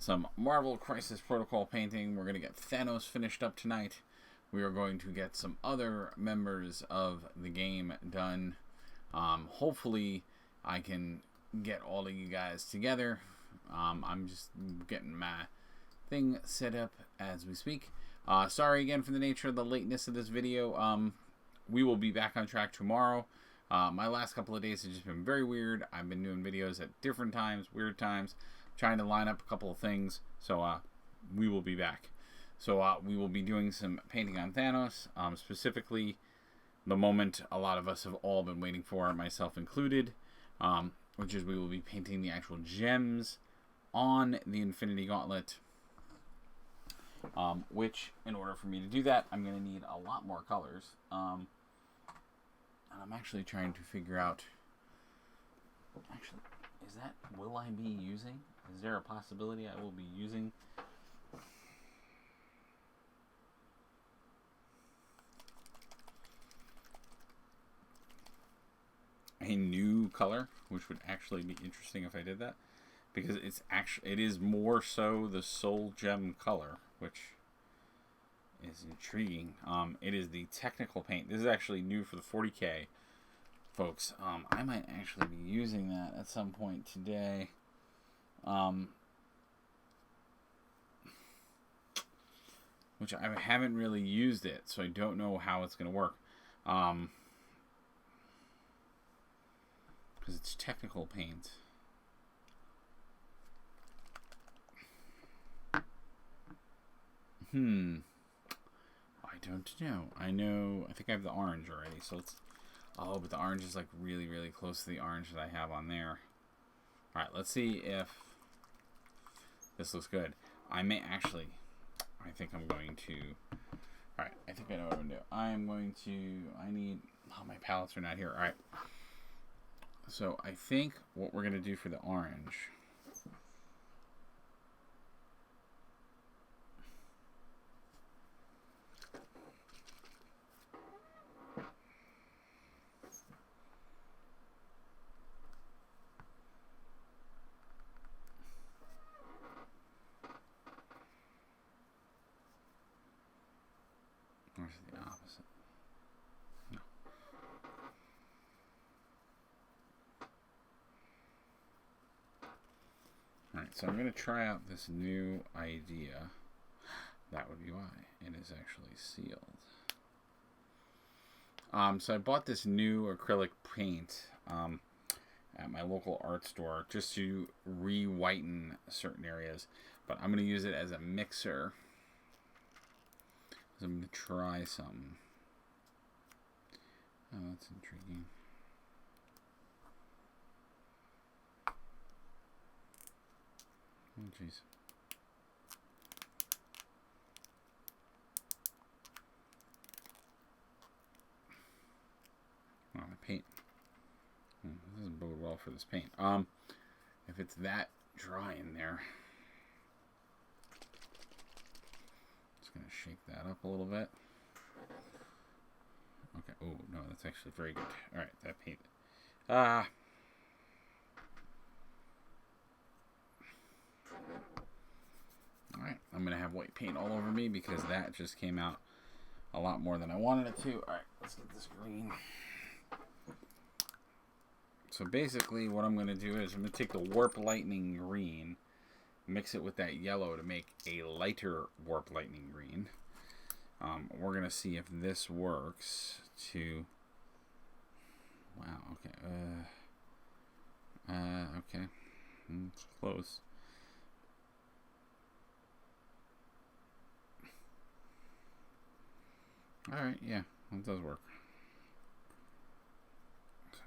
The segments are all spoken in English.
some Marvel Crisis Protocol painting. We're going to get Thanos finished up tonight. We are going to get some other members of the game done. Hopefully, I can get all of you guys together. I'm just getting my thing set up as we speak. Sorry again for the nature of the lateness of this video. We will be back on track tomorrow. My last couple of days have just been very weird. I've been doing videos at different times, weird times, trying to line up a couple of things. So we will be back. So we will be doing some painting on Thanos, specifically the moment a lot of us have all been waiting for, myself included, which is we will be painting the actual gems on the Infinity Gauntlet. Which, in order for me to do that, I'm going to need a lot more colors. And I'm actually trying to figure out, will I be using? Is there a possibility I will be using? A new color, which would actually be interesting if I did that, because it is more so the soul gem color, which is intriguing. It is the technical paint. This is actually new for the 40K, folks. I might actually be using that at some point today. Which I haven't really used it, so I don't know how it's going to work. Because it's technical paint. I don't know. I think I have the orange already, so let's... Oh, but the orange is like really, really close to the orange that I have on there. Alright, let's see if this looks good. I may actually... I think I'm going to... Alright, I think I know what I'm going to do. I need... Oh, my palettes are not here. Alright. So, I think what we're going to do for the orange... Or is it the opposite? No. Alright, so I'm going to try out this new idea. That would be why it is actually sealed. So I bought this new acrylic paint at my local art store just to re-whiten certain areas. But I'm going to use it as a mixer. I'm going to try some. Oh, that's intriguing. Oh, jeez. Oh, the paint. This doesn't bode well for this paint. If it's that dry in there, just gonna shake that up a little bit. Okay. Oh no, that's actually very good. All right, that paint. All right, I'm gonna have white paint all over me because that just came out a lot more than I wanted it to. All right, let's get this green. So basically what I'm going to do is I'm going to take the Warp Lightning green, mix it with that yellow to make a lighter Warp Lightning green. We're going to see if this works to... Wow, okay. Okay. It's close. Alright, yeah, that does work.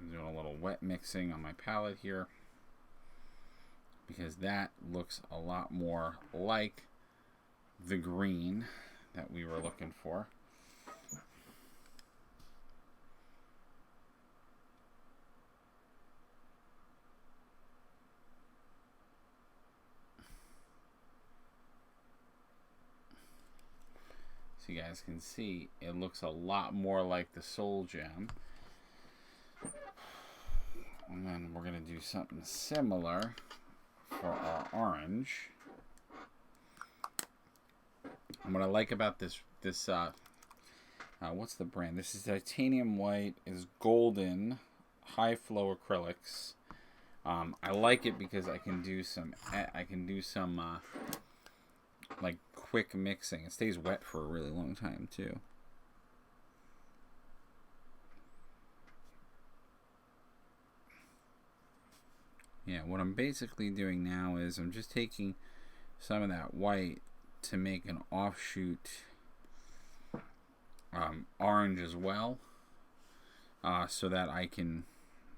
I'm doing a little wet mixing on my palette here because that looks a lot more like the green that we were looking for. So you guys can see it looks a lot more like the soul gem. And then we're going to do something similar for our orange. And what I like about this what's the brand? This is titanium white, is golden, high flow acrylics. I like it because I can do some like quick mixing. It stays wet for a really long time too. Yeah, what I'm basically doing now is I'm just taking some of that white to make an offshoot orange as well, so that I can,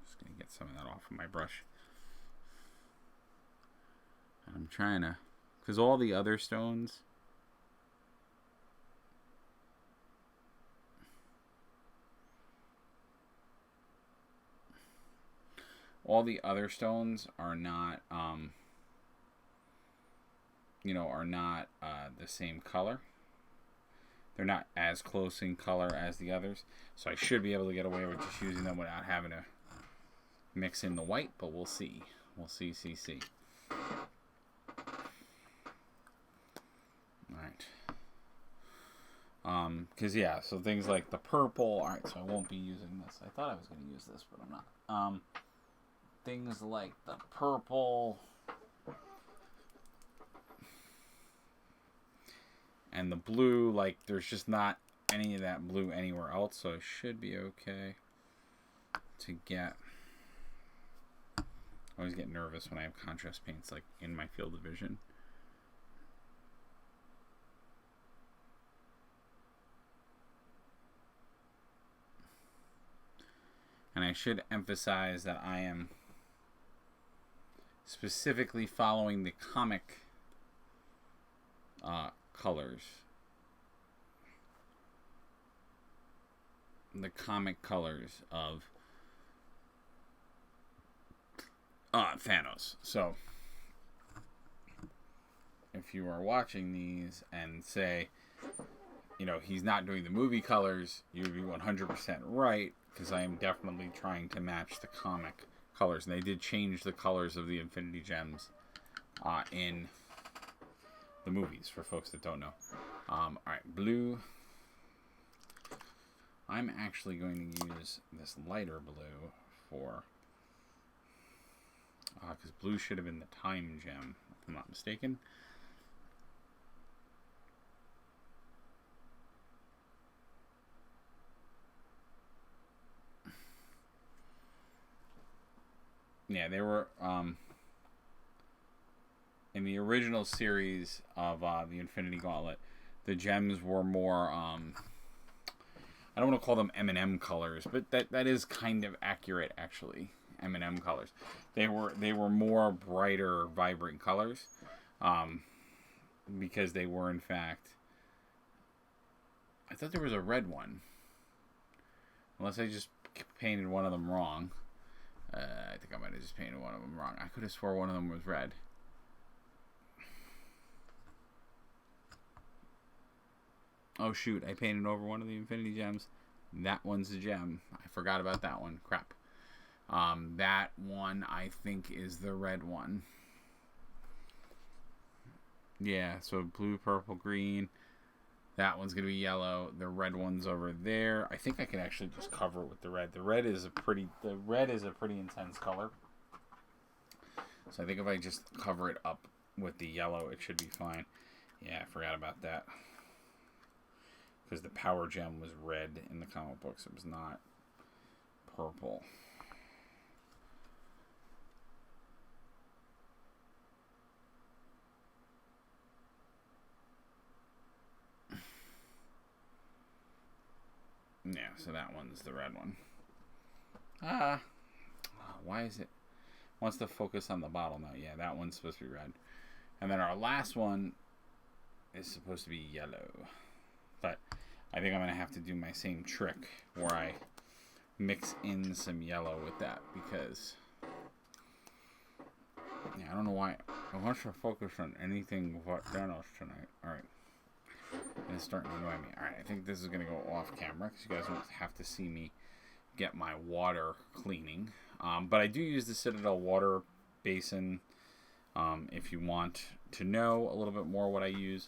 just gonna get some of that off of my brush. I'm trying to, because all the other stones, are not, are not the same color. They're not as close in color as the others, so I should be able to get away with just using them without having to mix in the white, but we'll see. We'll see. Alright. Because, yeah, so things like the purple, alright, so I won't be using this. I thought I was going to use this, but I'm not. Things like the purple and the blue, like, there's just not any of that blue anywhere else, so it should be okay to get. I always get nervous when I have contrast paints, like, in my field of vision. And I should emphasize that I am specifically following the comic colors. The comic colors of Thanos. So, if you are watching these and say, he's not doing the movie colors, you would be 100% right, because I am definitely trying to match the comic colors. And they did change the colors of the Infinity Gems in the movies, for folks that don't know. Alright, blue. I'm actually going to use this lighter blue for, because blue should have been the time gem, if I'm not mistaken. Yeah, they were, in the original series of the Infinity Gauntlet, the gems were more, I don't want to call them M&M colors, but that is kind of accurate, actually. M&M colors. They were more brighter, vibrant colors, because they were, in fact, I thought there was a red one, unless I just painted one of them wrong. I think I might have just painted one of them wrong. I could have swore one of them was red. Oh shoot, I painted over one of the Infinity Gems. That one's a gem. I forgot about that one. Crap. That one, I think, is the red one. Yeah, so blue, purple, green. That one's going to be yellow. The red one's over there. I think I can actually just cover it with the red. The red is a pretty intense color. So I think if I just cover it up with the yellow, it should be fine. Yeah, I forgot about that. Because the power gem was red in the comic books. It was not purple. Yeah, so that one's the red one. Why is it? Wants to focus on the bottle now. Yeah, that one's supposed to be red. And then our last one is supposed to be yellow. But I think I'm going to have to do my same trick where I mix in some yellow with that, because I don't know why I want to focus on anything but Thanos tonight. Alright. And it's starting to annoy me. Alright, I think this is going to go off camera because you guys won't have to see me get my water cleaning. But I do use the Citadel water basin if you want to know a little bit more what I use.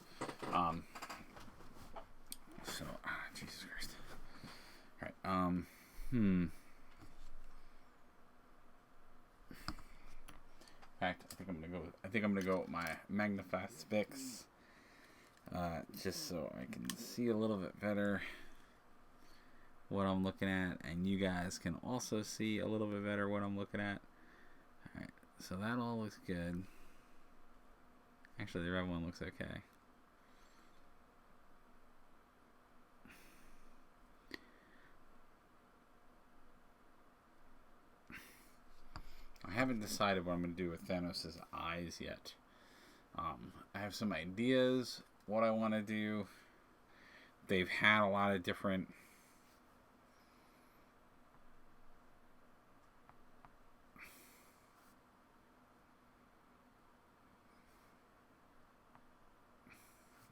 Jesus Christ. Alright, In fact, I think I'm gonna go with my Magnifast Fix. Just so I can see a little bit better what I'm looking at, and you guys can also see a little bit better what I'm looking at. Alright, so that all looks good. Actually, the red one looks okay. I haven't decided what I'm going to do with Thanos' eyes yet. I have some ideas what I want to do. They've had a lot of different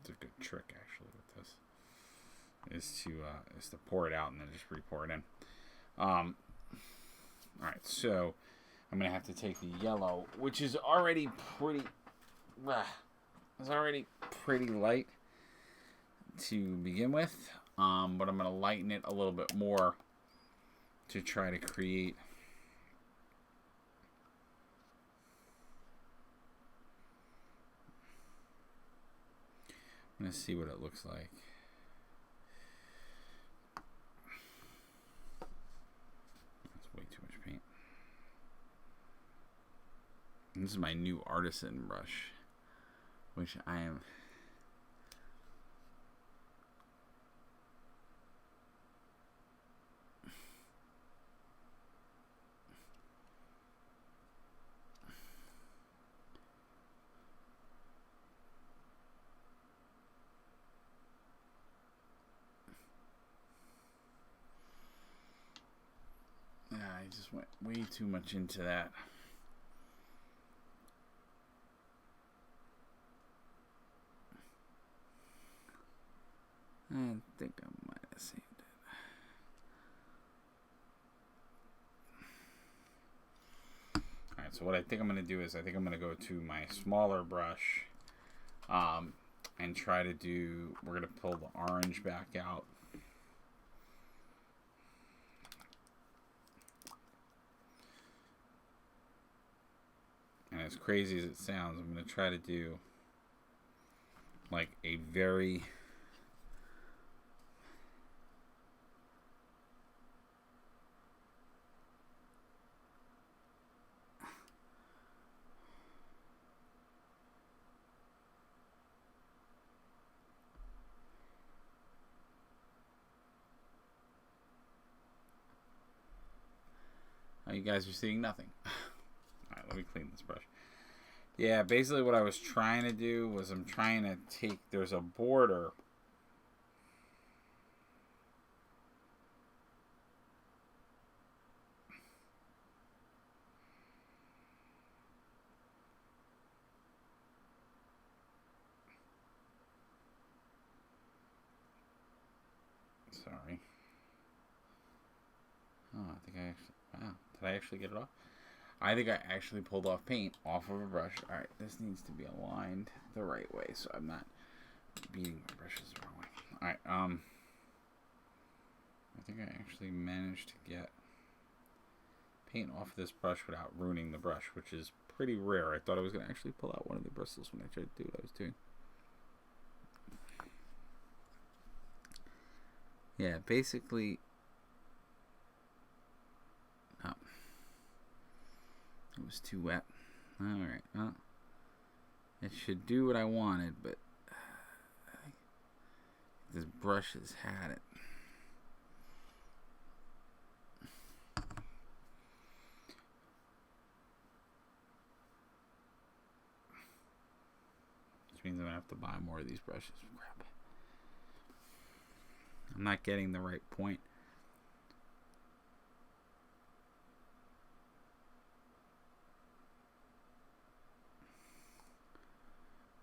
it's a good trick actually with this is to pour it out and then just re-pour it in. Alright, so I'm gonna have to take the yellow, which is already pretty light to begin with, but I'm gonna lighten it a little bit more to try to create I'm gonna see what it looks like. That's way too much paint. This is my new artisan brush, which I am I just went way too much into that. I think I might have saved it. Alright, so what I think I'm going to do is I think I'm going to go to my smaller brush and try to do, we're going to pull the orange back out. And as crazy as it sounds, I'm going to try to do like a very you guys are seeing nothing. Alright, let me clean this brush. Yeah, basically what I was trying to do was I'm trying to take, there's a border. Sorry. Oh, I think I actually, wow, did I actually get it off? I think I actually pulled off paint off of a brush. Alright, this needs to be aligned the right way so I'm not beating my brushes the wrong way. Alright, I think I actually managed to get paint off this brush without ruining the brush, which is pretty rare. I thought I was going to actually pull out one of the bristles when I tried to do what I was doing. Yeah, basically, oh, it was too wet. Alright, well, it should do what I wanted, but I think this brush has had it. Which means I'm going to have to buy more of these brushes. Crap. I'm not getting the right point.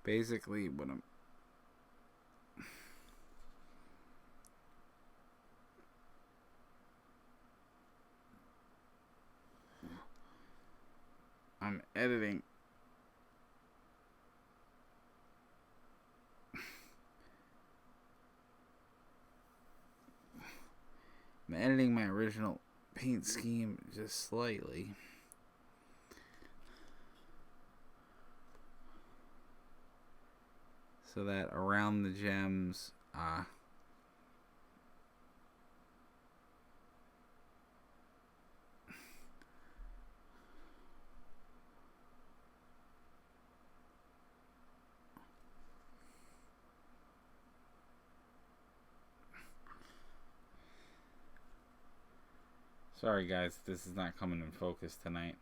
Basically, what I'm editing. I'm editing my original paint scheme just slightly. So that around the gems, sorry guys, this is not coming in focus tonight.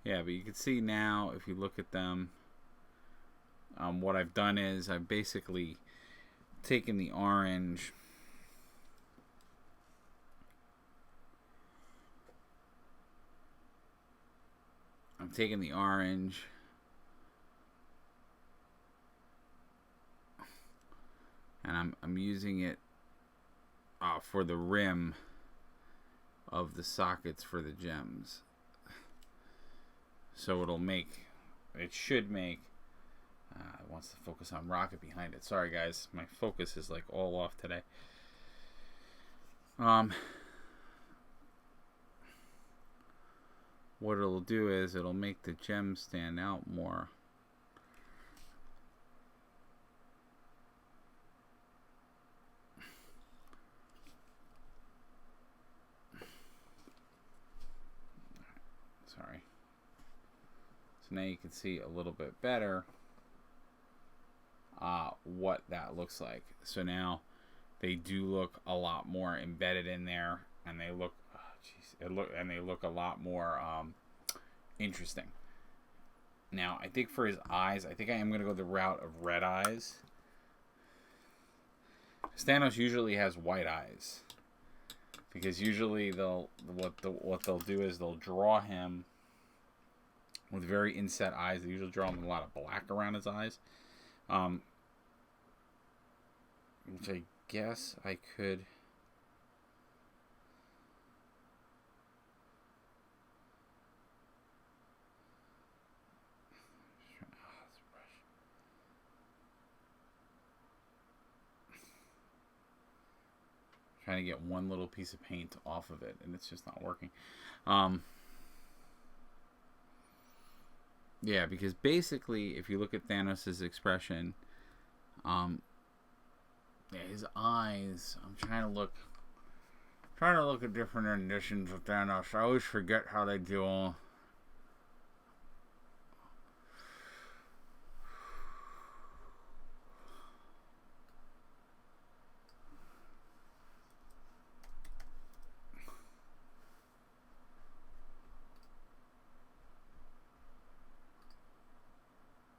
Yeah, but you can see now, if you look at them, what I've done is I've basically taken the orange and I'm using it for the rim of the sockets for the gems. So it should make, it wants to focus on rocket behind it. Sorry guys, my focus is like all off today. What it'll do is it'll make the gems stand out more. Sorry. So now you can see a little bit better what that looks like. So now they do look a lot more embedded in there, and they look, they look a lot more interesting. Now I think for his eyes, I think I am going to go the route of red eyes. Thanos usually has white eyes, because usually what they'll do is they'll draw him with very inset eyes. They usually draw him with a lot of black around his eyes, which I guess I could. Trying to get one little piece of paint off of it, and it's just not working. Yeah, because basically, if you look at Thanos' expression, yeah, his eyes. I'm trying to look at different renditions of Thanos. I always forget how they do.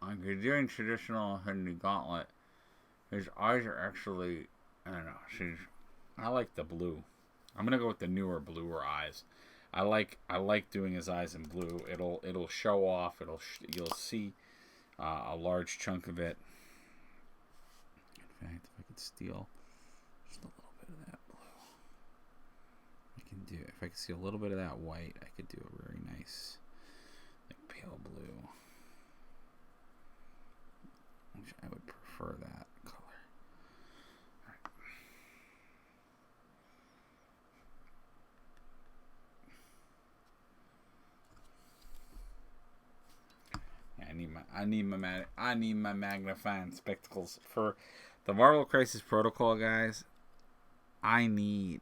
Like you're doing traditional Infinity Gauntlet, his eyes are actually, I don't know. I like the blue. I'm gonna go with the newer, bluer eyes. I like doing his eyes in blue. It'll show off. You'll see a large chunk of it. In fact, if I could steal just a little bit of that blue, I can do. If I could see a little bit of that white, I could do a very nice, like pale blue. Which I would prefer that color. Right. Yeah, I need my magnifying spectacles for the Marvel Crisis Protocol, guys. I need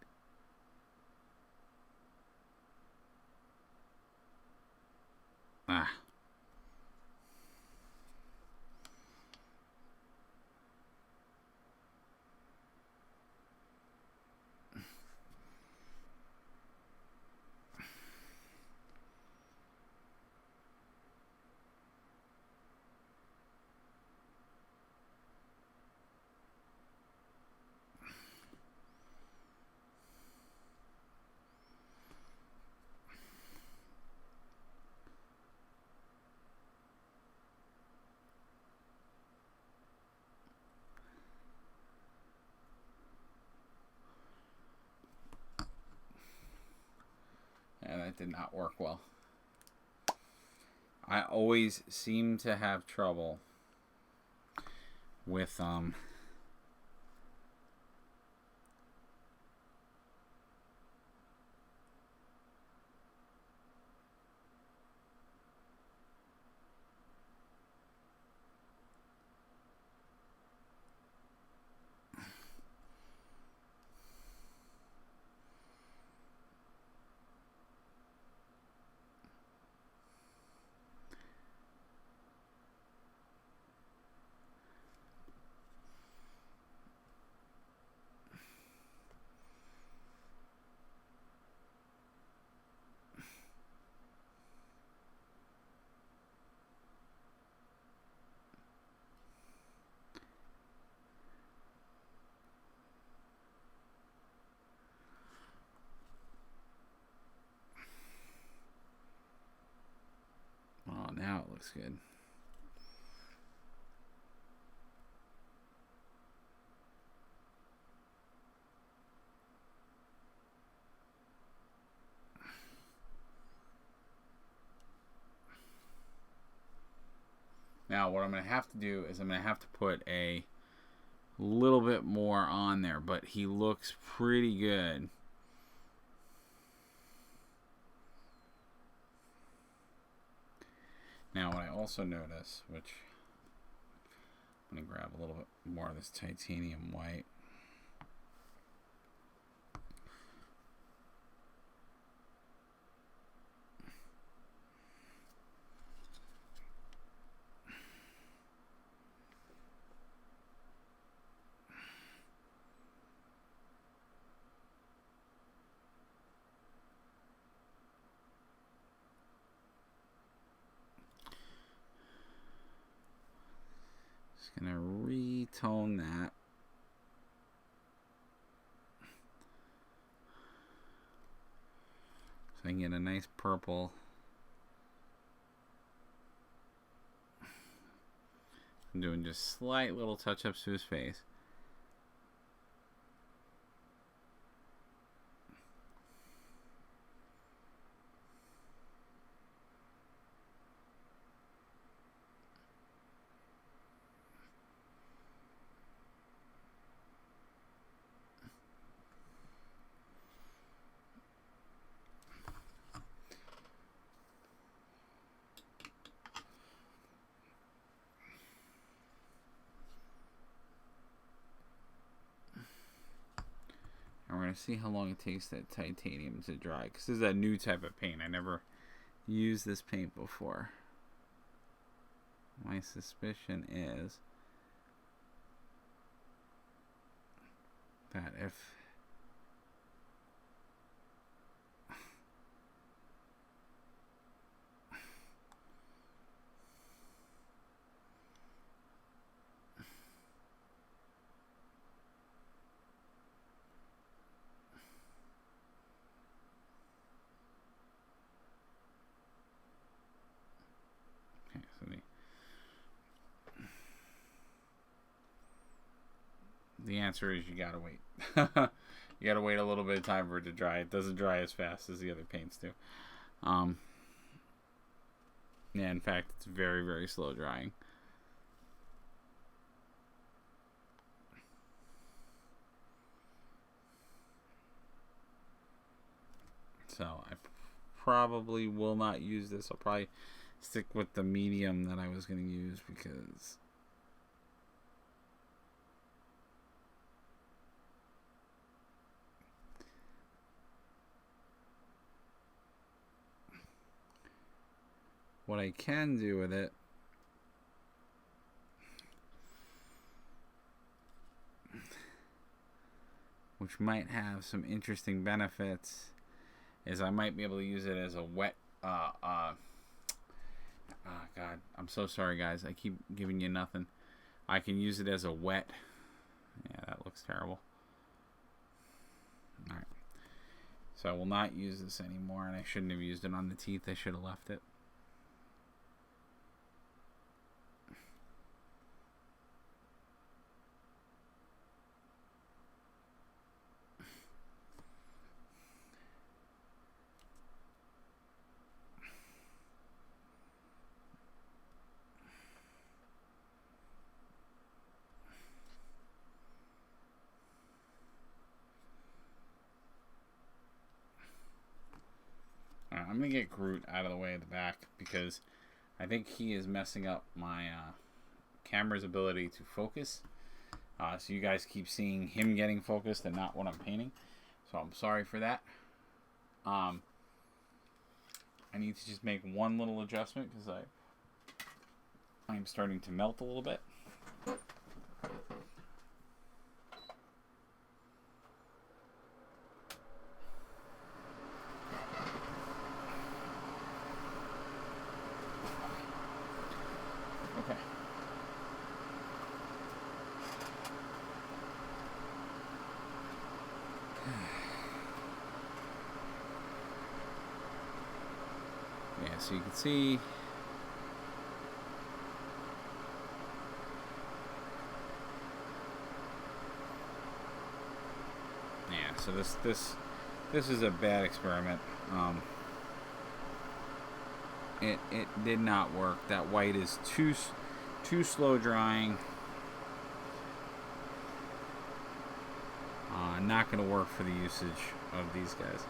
and that did not work well. I always seem to have trouble with looks good. Now, what I'm going to have to do is I'm going to have to put a little bit more on there, but he looks pretty good. Now, what I also notice, which I'm going to grab a little bit more of this titanium white. Gonna retone that. So I can get a nice purple. I'm doing just slight little touch-ups to his face. And we're going to see how long it takes that titanium to dry. Because this is a new type of paint. I never used this paint before. My suspicion is that if the answer is you gotta wait. You gotta wait a little bit of time for it to dry. It doesn't dry as fast as the other paints do. Yeah, in fact, it's very, very slow drying. So I probably will not use this. I'll probably stick with the medium that I was going to use because what I can do with it which might have some interesting benefits is I might be able to use it as a wet God, I'm so sorry guys, I keep giving you nothing. I can use it as a wet. Yeah, that looks terrible. Alright, so I will not use this anymore, and I shouldn't have used it on the teeth. I should have left it. I'm going to get Groot out of the way at the back because I think he is messing up my camera's ability to focus. So you guys keep seeing him getting focused and not what I'm painting. So I'm sorry for that. I need to just make one little adjustment because I'm starting to melt a little bit. So you can see So this is a bad experiment. It did not work. That white is too slow drying. Not going to work for the usage of these guys.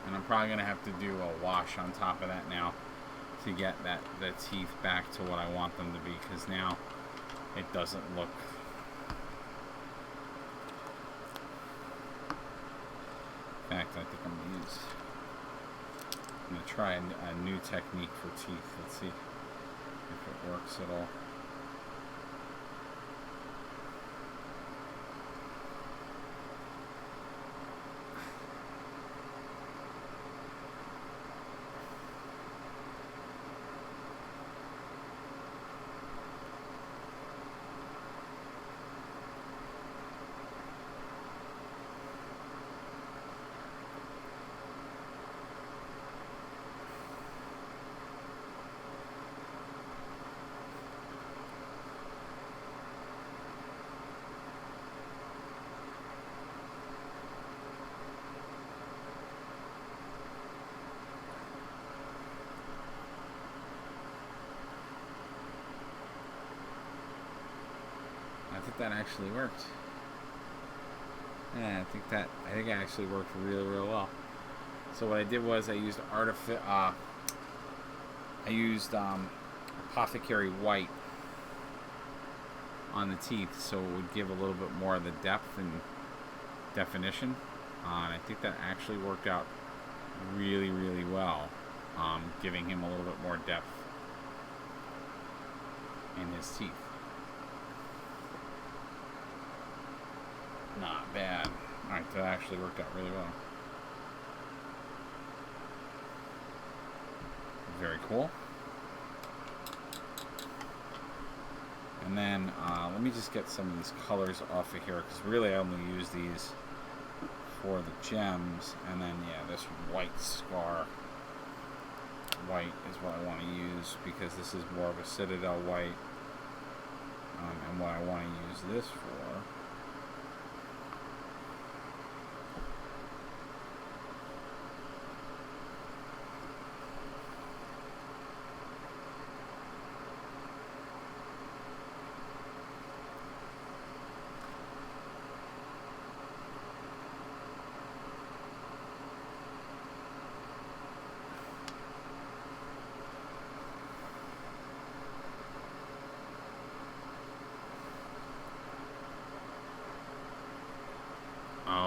And I'm probably going to have to do a wash on top of that now to get the teeth back to what I want them to be, because now it doesn't look. In fact, I think I'm going to try a new technique for teeth. Let's see if it works at all. I think that actually worked. Yeah, I think it actually worked real well. So what I did was I used apothecary white on the teeth, so it would give a little bit more of the depth and definition. And I think that actually worked out really well, giving him a little bit more depth in his teeth. Not bad. Alright, that actually worked out really well. Very cool. And then, let me just get some of these colors off of here, because really I only use these for the gems. And then, yeah, this white scar white is what I want to use, because this is more of a Citadel white. And what I want to use this for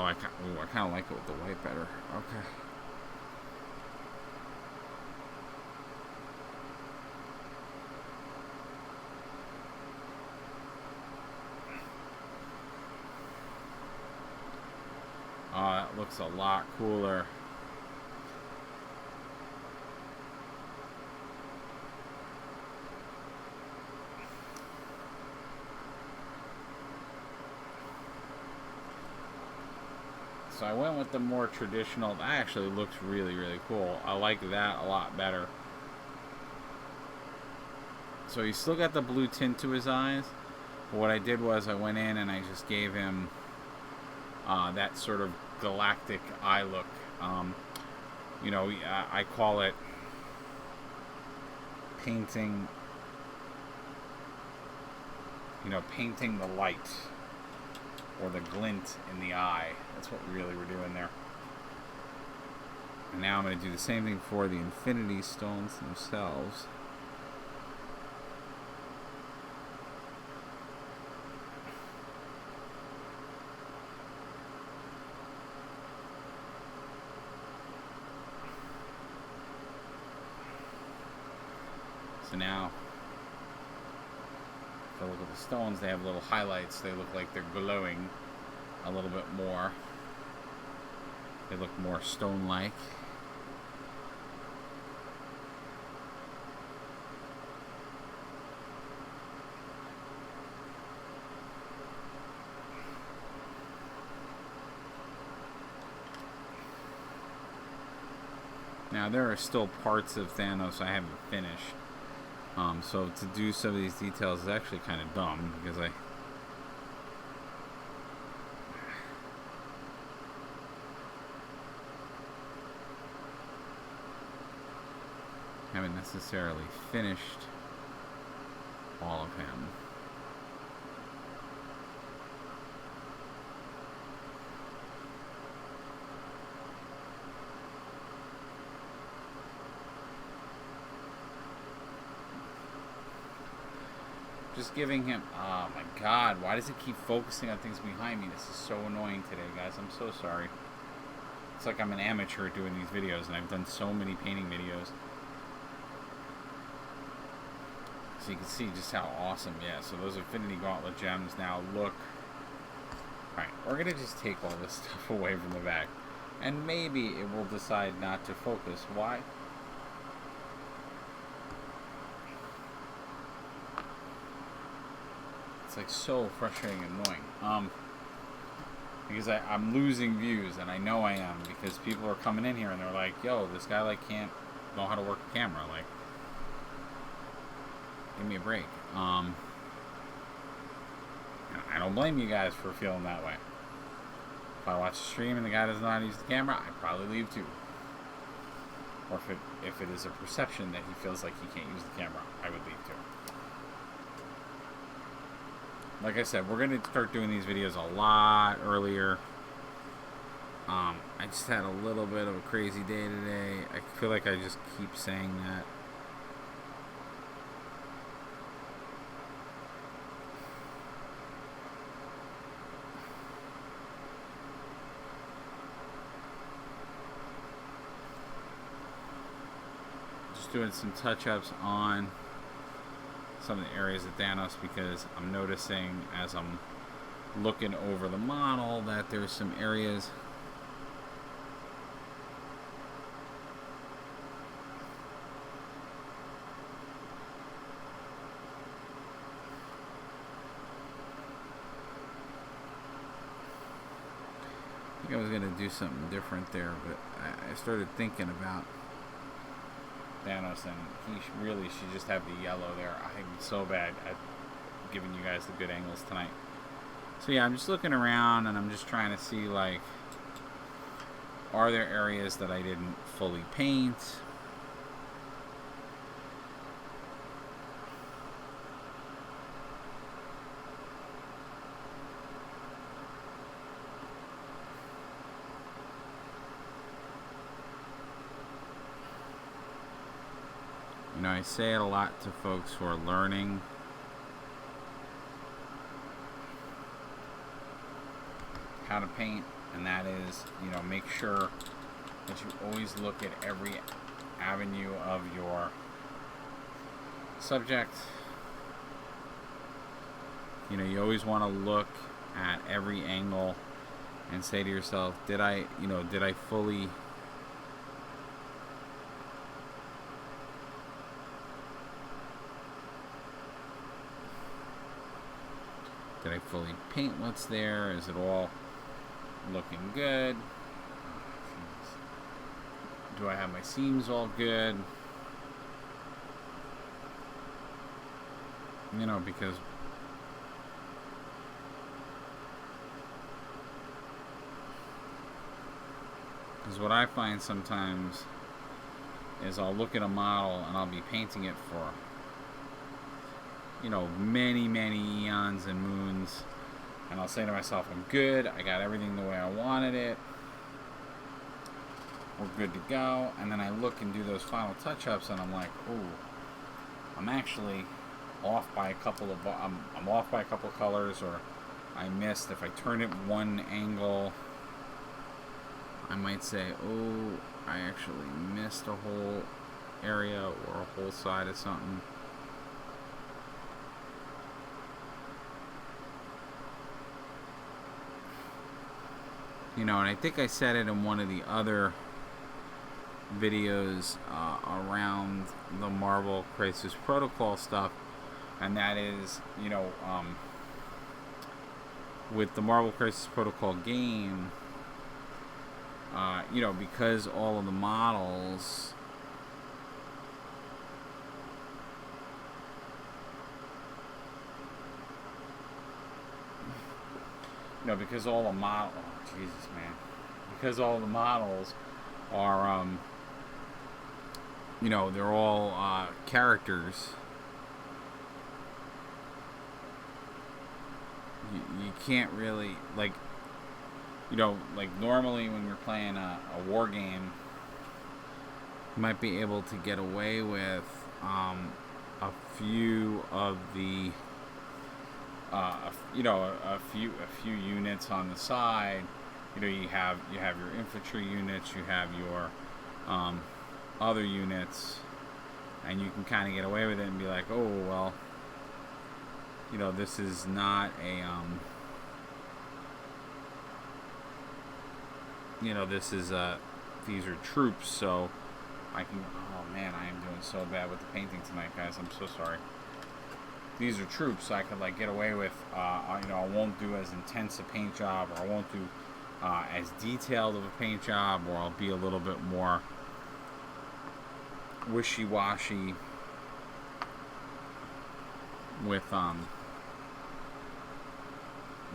I kind of like it with the white better. Okay. Oh, that looks a lot cooler. So I went with the more traditional. That actually looks really cool. I like that a lot better. So he's still got the blue tint to his eyes. But what I did was I went in and I just gave him that sort of galactic eye look. You know, I call it painting. You know, painting the light. Or the glint in the eye. That's what really we're doing there. And now I'm going to do the same thing for the infinity stones themselves. So now, if I look at the stones, they have little highlights. They look like they're glowing a little bit more. They look more stone-like. Now, there are still parts of Thanos I haven't finished. So to do some of these details is actually kind of dumb, because I haven't necessarily finished all of him. Just giving him... Oh my god, why does it keep focusing on things behind me? This is so annoying today, guys. I'm so sorry. It's like I'm an amateur doing these videos, and I've done so many painting videos. So you can see just how awesome, yeah. So those Infinity Gauntlet gems now look... Alright, we're going to just take all this stuff away from the back. And maybe it will decide not to focus. Why? It's like so frustrating and annoying. Because I'm losing views, and I know I am, because people are coming in here and they're like, yo, this guy like can't know how to work a camera. Like, give me a break. I don't blame you guys for feeling that way. If I watch a stream and the guy doesn't know how to use the camera, I'd probably leave too. Or if it is a perception that he feels like he can't use the camera, I would leave too. Like I said, we're going to start doing these videos a lot earlier. I just had a little bit of a crazy day today. I feel like I just keep saying that. Just doing some touch-ups on some of the areas of Thanos, because I'm noticing as I'm looking over the model that there's some areas I think I was going to do something different there, but I started thinking about Thanos, and he really should just have the yellow there. I'm so bad at giving you guys the good angles tonight. So yeah, I'm just looking around and I'm just trying to see, like, are there areas that I didn't fully paint? You know, I say it a lot to folks who are learning. How to paint, and that is, you know, make sure that you always look at every avenue of your subject. You know, you always want to look at every angle and say to yourself, did I fully paint what's there? Is it all looking good? Do I have my seams all good? You know, because what I find sometimes is I'll look at a model and I'll be painting it for, you know, many eons and moons, and I'll say to myself, I'm good, I got everything the way I wanted it, we're good to go. And then I look and do those final touch-ups and I'm like, oh, I'm actually off by a couple of I'm off by a couple of colors, or I missed. If I turn it one angle, I might say, oh, I actually missed a whole area or a whole side of something. You know, and I think I said it in one of the other videos around the Marvel Crisi Protocol stuff, and that is, you know, with the Marvel Crisi Protocol game, because all of the models, because all the model, oh, Jesus, man, because all the models are, they're all characters. You can't really, like normally when you're playing a war game, you might be able to get away with a few of the a few units on the side. You have your infantry units, you have your other units, and you can kind of get away with it and be like, oh well, this is not a this is these are troops, so I can. Oh man, I am doing so bad with the painting tonight, guys. I'm so sorry. These are troops, so I could get away with. I won't do as intense a paint job, or I won't do as detailed of a paint job, or I'll be a little bit more wishy-washy with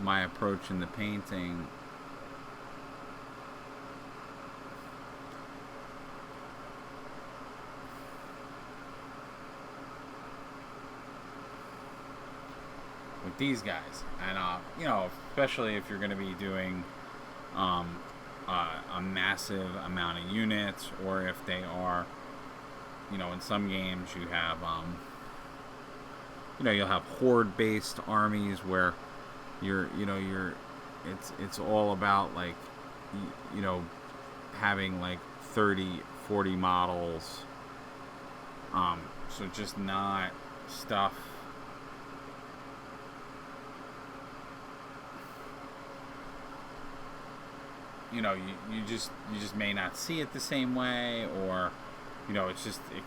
my approach in the painting. With these guys, and especially if you're going to be doing a massive amount of units, or if they are, in some games you have you'll have horde-based armies where it's all about having 30, 40 models, so just not stuff. You just may not see it the same way, or it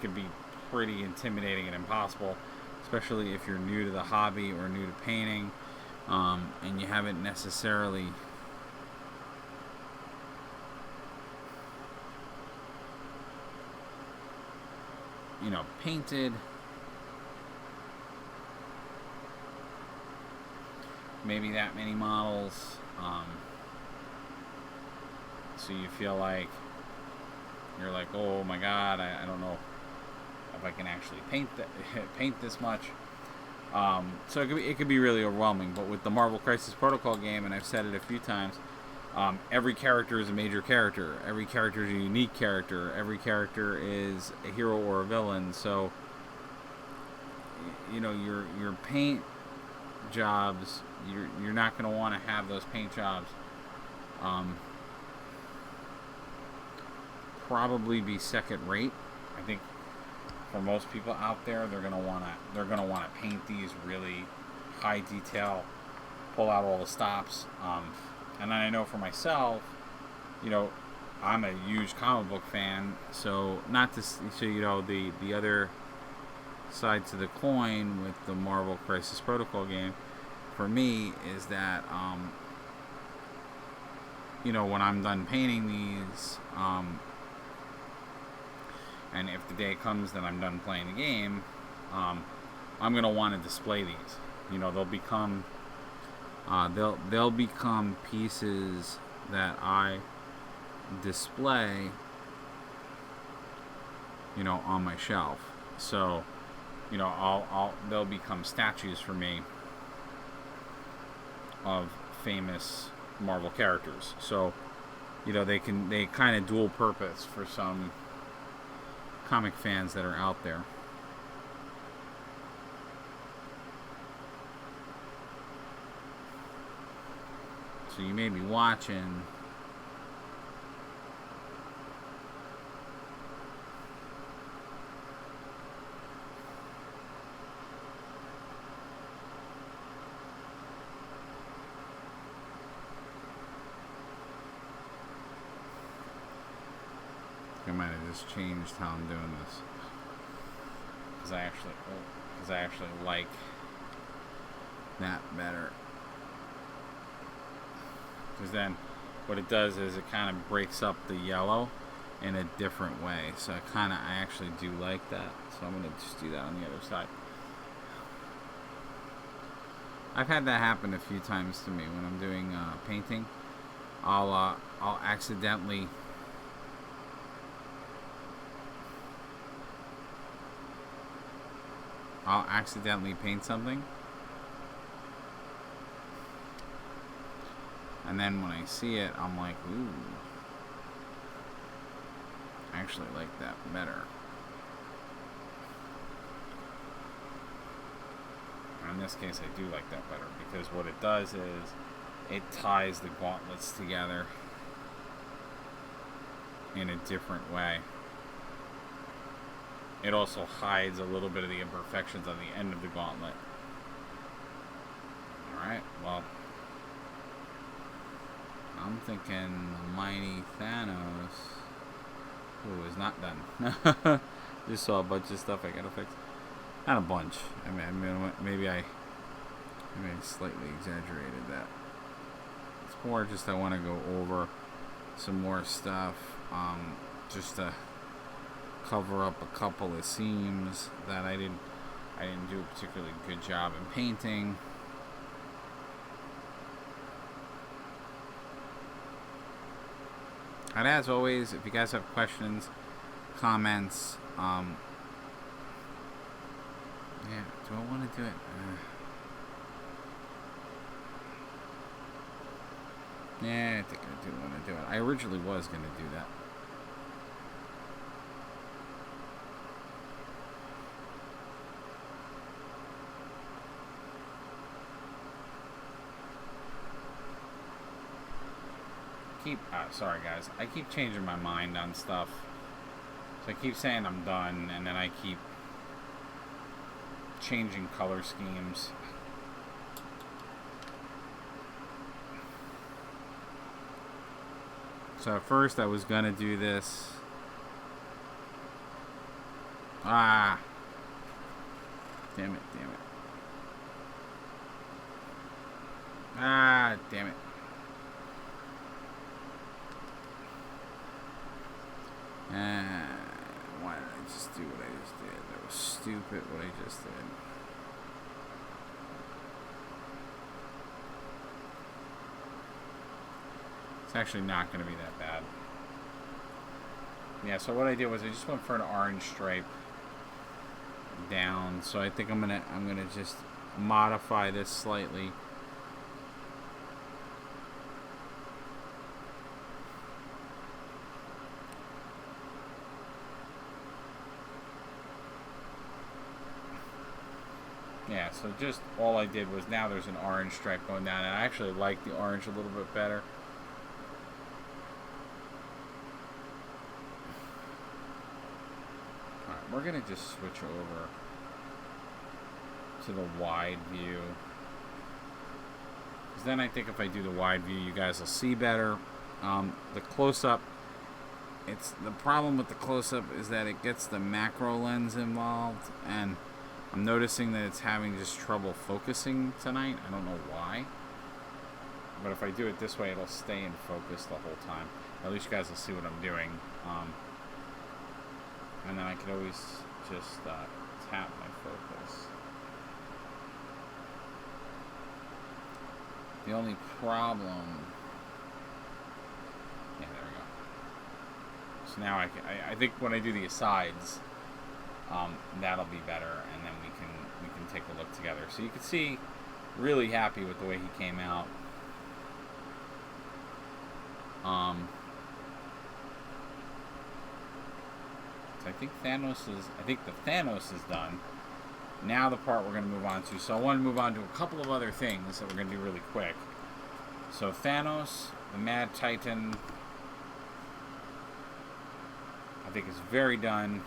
could be pretty intimidating and impossible, especially if you're new to the hobby or new to painting, and you haven't necessarily painted maybe that many models, so you feel like you're like, oh my god, I don't know if I can actually paint this much. So it could be really overwhelming. But with the Marvel Crisis Protocol game, and I've said it a few times, every character is a major character. Every character is a unique character. Every character is a hero or a villain. So your paint jobs, you're not going to want to have those paint jobs probably be second rate. I think for most people out there, they're gonna wanna paint these really high detail, pull out all the stops. And I know for myself, I'm a huge comic book fan, so the other side to the coin with the Marvel Crisis Protocol game for me is that when I'm done painting these, and if the day comes that I'm done playing the game, I'm gonna want to display these. They'll become pieces that I display, on my shelf. So, they'll become statues for me of famous Marvel characters. So, they kind of dual purpose for some comic fans that are out there. So you may be watching I might have just changed how I'm doing this, because I actually like that better. Because what it does is it kind of breaks up the yellow in a different way. So I actually do like that. So I'm going to just do that on the other side. I've had that happen a few times to me when I'm doing painting. I'll accidentally paint something, and then when I see it, I'm like, ooh, I actually like that better. In this case, I do like that better because what it does is it ties the gauntlets together in a different way. It also hides a little bit of the imperfections on the end of the gauntlet. Alright, well, I'm thinking the mighty Thanos, who is not done. Just saw a bunch of stuff I gotta fix. Not a bunch. I mean, maybe I slightly exaggerated that. It's more just I want to go over some more stuff, just to cover up a couple of seams that I didn't do a particularly good job in painting. And as always, if you guys have questions, comments, yeah, do I want to do it? Yeah, I think I do want to do it. I originally was going to do that. Sorry guys, I keep changing my mind on stuff. So I keep saying I'm done, and then I keep changing color schemes. So at first I was gonna do this. Damn it. Damn it. Why did I just do what I just did? That was stupid what I just did. It's actually not going to be that bad. Yeah, so what I did was I just went for an orange stripe down. So I think I'm gonna just modify this slightly. Yeah, so just all I did was now there's an orange stripe going down, and I actually like the orange a little bit better. Alright, we're going to just switch over to the wide view. Because then I think if I do the wide view, you guys will see better. The close-up, the problem with the close-up is that it gets the macro lens involved, and I'm noticing that it's having just trouble focusing tonight. I don't know why. But if I do it this way, it'll stay in focus the whole time. At least you guys will see what I'm doing. And then I could always just tap my focus. The only problem... Yeah, there we go. So now I think when I do the asides, that'll be better, and then we can take a look together. So you can see, really happy with the way he came out. So I think the Thanos is done. Now the part we're going to move on to. So I want to move on to a couple of other things that we're going to do really quick. So Thanos, the Mad Titan, I think is very done.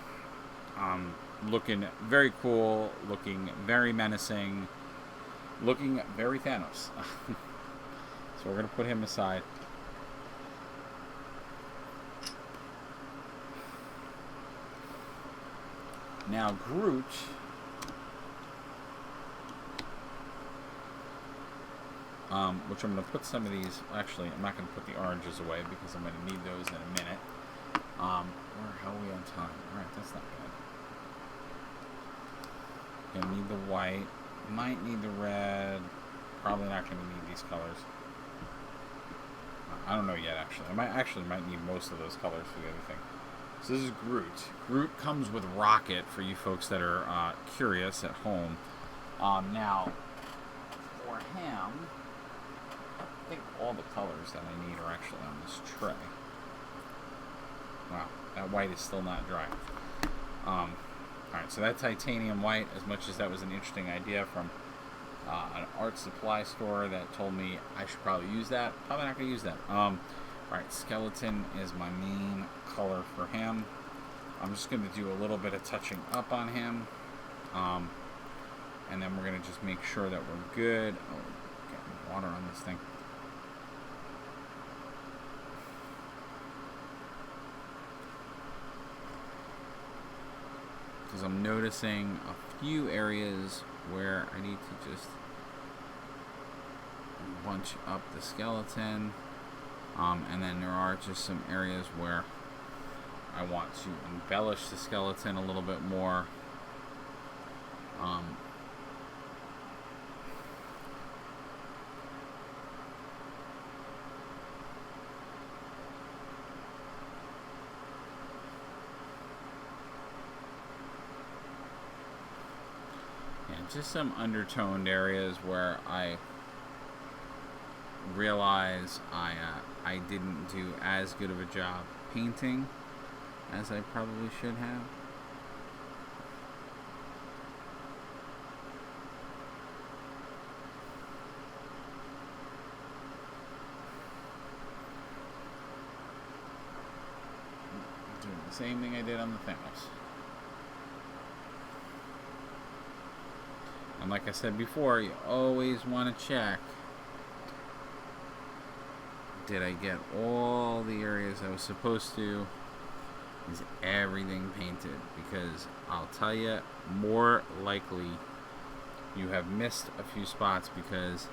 Looking very cool, looking very menacing, looking very Thanos. So we're going to put him aside. Now Groot, which I'm going to put some of these, actually I'm not going to put the oranges away because I'm going to need those in a minute. How are we on time? Alright, that's not bad. Gonna need the white, might need the red, probably not going to need these colors. I don't know yet, actually. I might need most of those colors for the other thing. So this is Groot. Groot comes with Rocket for you folks that are curious at home. Now, for him, I think all the colors that I need are actually on this tray. Wow, that white is still not dry. Alright, so that titanium white, as much as that was an interesting idea from an art supply store that told me I should probably use that, probably not going to use that. Alright, skeleton is my main color for him. I'm just going to do a little bit of touching up on him. And then we're going to just make sure that we're good. Oh, getting water on this thing. Because I'm noticing a few areas where I need to just bunch up the skeleton. And then there are just some areas where I want to embellish the skeleton a little bit more. Just some undertoned areas where I realize I didn't do as good of a job painting as I probably should have. Doing the same thing I did on the Thanos. And like I said before, you always want to check, did I get all the areas I was supposed to? Is everything painted? Because I'll tell you, more likely you have missed a few spots because,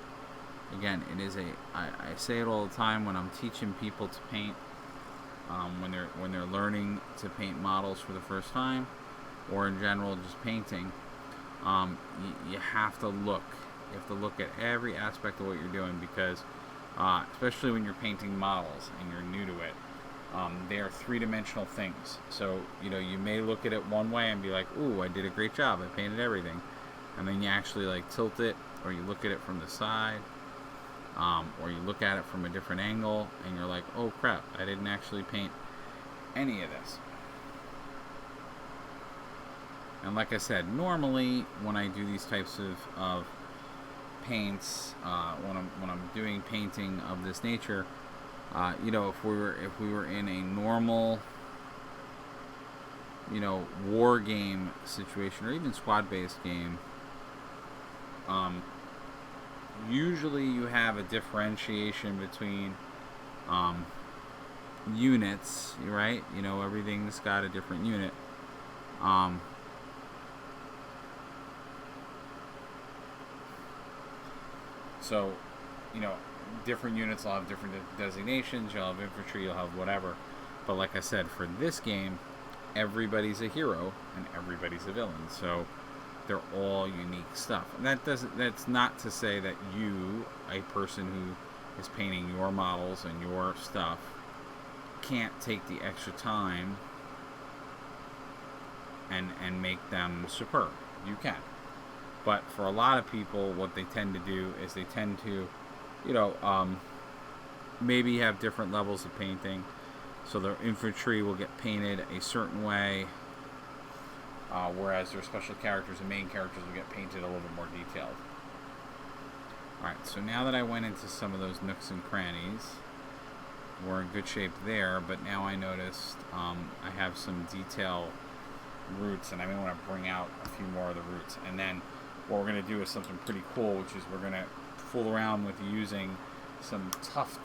again, it is I say it all the time when I'm teaching people to paint, when they're learning to paint models for the first time, or in general just painting. You have to look. You have to look at every aspect of what you're doing because, especially when you're painting models and you're new to it, they are three-dimensional things. So, you may look at it one way and be like, ooh, I did a great job. I painted everything. And then you actually tilt it, or you look at it from the side, or you look at it from a different angle and you're like, oh crap, I didn't actually paint any of this. And like I said, normally when I do these types of paints, when I'm doing painting of this nature, if we were in a normal, war game situation or even squad-based game, usually you have a differentiation between units, right? Everything's got a different unit. So, different units will have different designations. You'll have infantry, you'll have whatever. But like I said, for this game, everybody's a hero and everybody's a villain. So they're all unique stuff. And that's not to say that you, a person who is painting your models and your stuff, can't take the extra time and make them superb. You can. But for a lot of people, what they tend to do is they tend to, maybe have different levels of painting. So their infantry will get painted a certain way, whereas their special characters and main characters will get painted a little bit more detailed. Alright, so now that I went into some of those nooks and crannies, we're in good shape there, but now I noticed I have some detail roots, and I may want to bring out a few more of the roots. And then what we're going to do is something pretty cool, which is we're going to fool around with using some tuft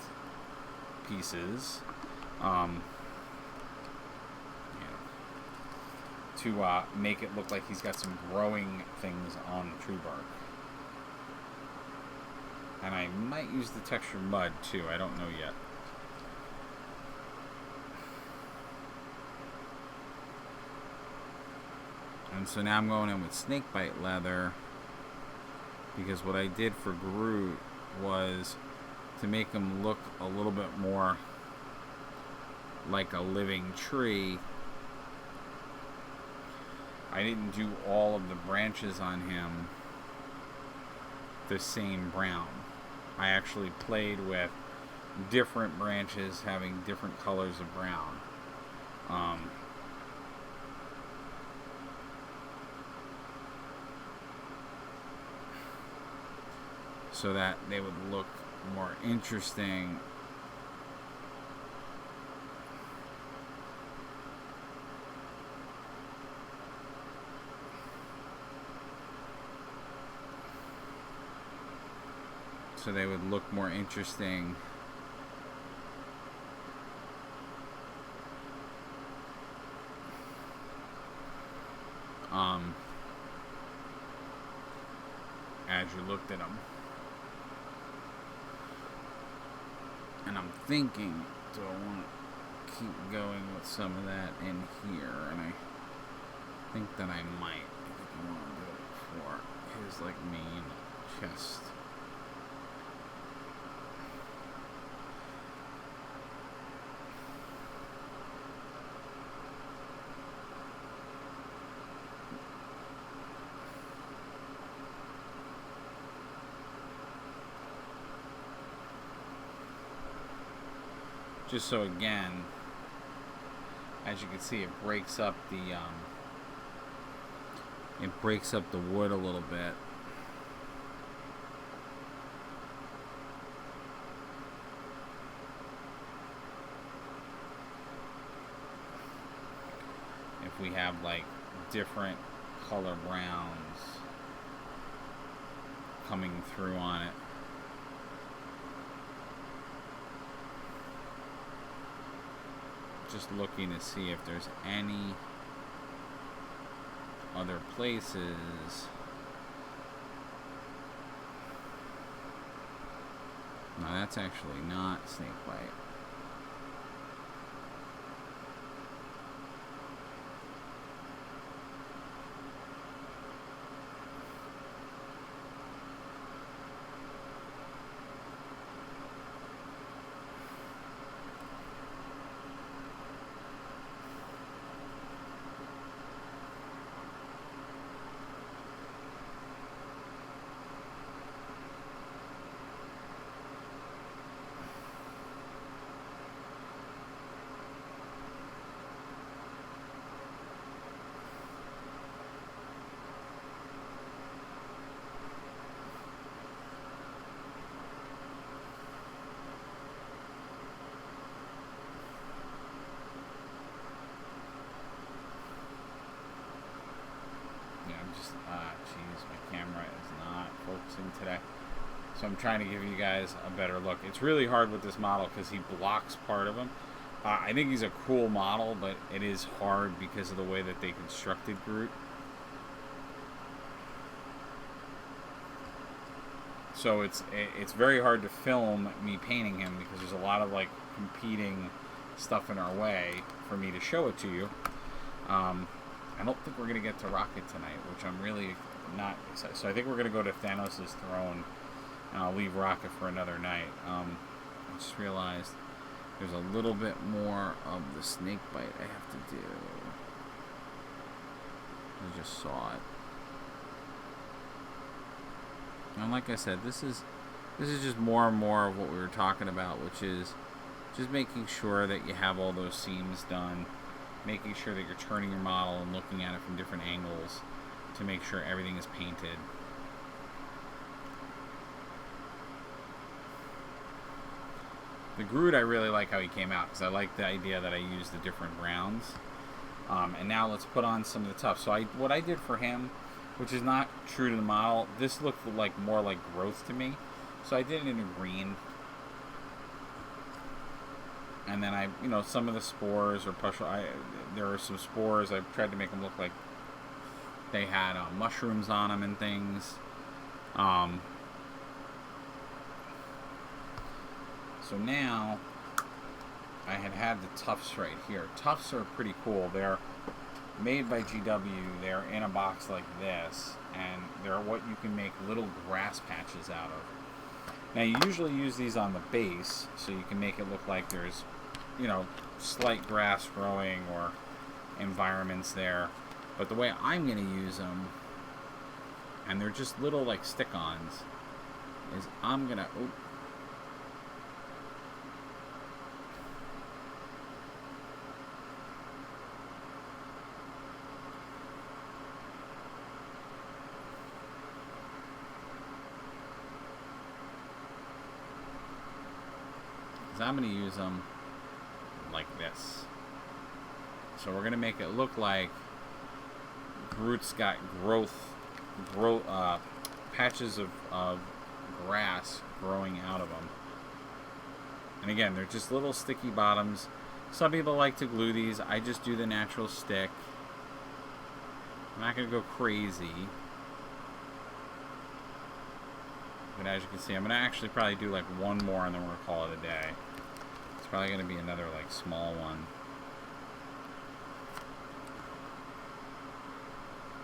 pieces to make it look like he's got some growing things on the tree bark. And I might use the textured mud too. I don't know yet. And so now I'm going in with snakebite leather, because what I did for Groot was to make him look a little bit more like a living tree. I didn't do all of the branches on him the same brown. I actually played with different branches having different colors of brown. So that they would look more interesting. So they would look more interesting as you looked at them. And I'm thinking, do I want to keep going with some of that in here? And I think that I might. I think I want to do it for his like main chest. Just so again, as you can see, it breaks up the wood a little bit. If we have like different color browns coming through on it. Just looking to see if there's any other places. No, that's actually not snakebite. Jeez, my camera is not focusing today. So I'm trying to give you guys a better look. It's really hard with this model because he blocks part of him. I think he's a cool model, but it is hard because of the way that they constructed Groot. So it's very hard to film me painting him because there's a lot of like competing stuff in our way for me to show it to you. I don't think we're going to get to Rocket tonight, which I'm really not excited. So I think we're going to go to Thanos' throne, and I'll leave Rocket for another night. I just realized there's a little bit more of the snake bite I have to do. I just saw it. And like I said, this is just more and more of what we were talking about, which is just making sure that you have all those seams done. Making sure that you're turning your model and looking at it from different angles to make sure everything is painted. The Groot, I really like how he came out because I like the idea that I used the different browns. And now let's put on some of the tough. So what I did for him, which is not true to the model, this looked like more like growth to me. So I did it in a green. And then some of the spores or there were some spores. I tried to make them look like they had mushrooms on them and things. So now I had the tufts right here. Tufts are pretty cool. They're made by GW. They're in a box like this, and they're what you can make little grass patches out of. Now you usually use these on the base, so you can make it look like there's, you know, slight grass growing or environments there. But the way I'm going to use them, and they're just little like stick-ons, is I'm going to... I'm going to use them like this. So we're going to make it look like Groot's got patches of grass growing out of them. And again, they're just little sticky bottoms. Some people like to glue these. I just do the natural stick. I'm not going to go crazy. But as you can see, I'm going to actually probably do like one more and then we're going to call it a day. It's probably going to be another like small one.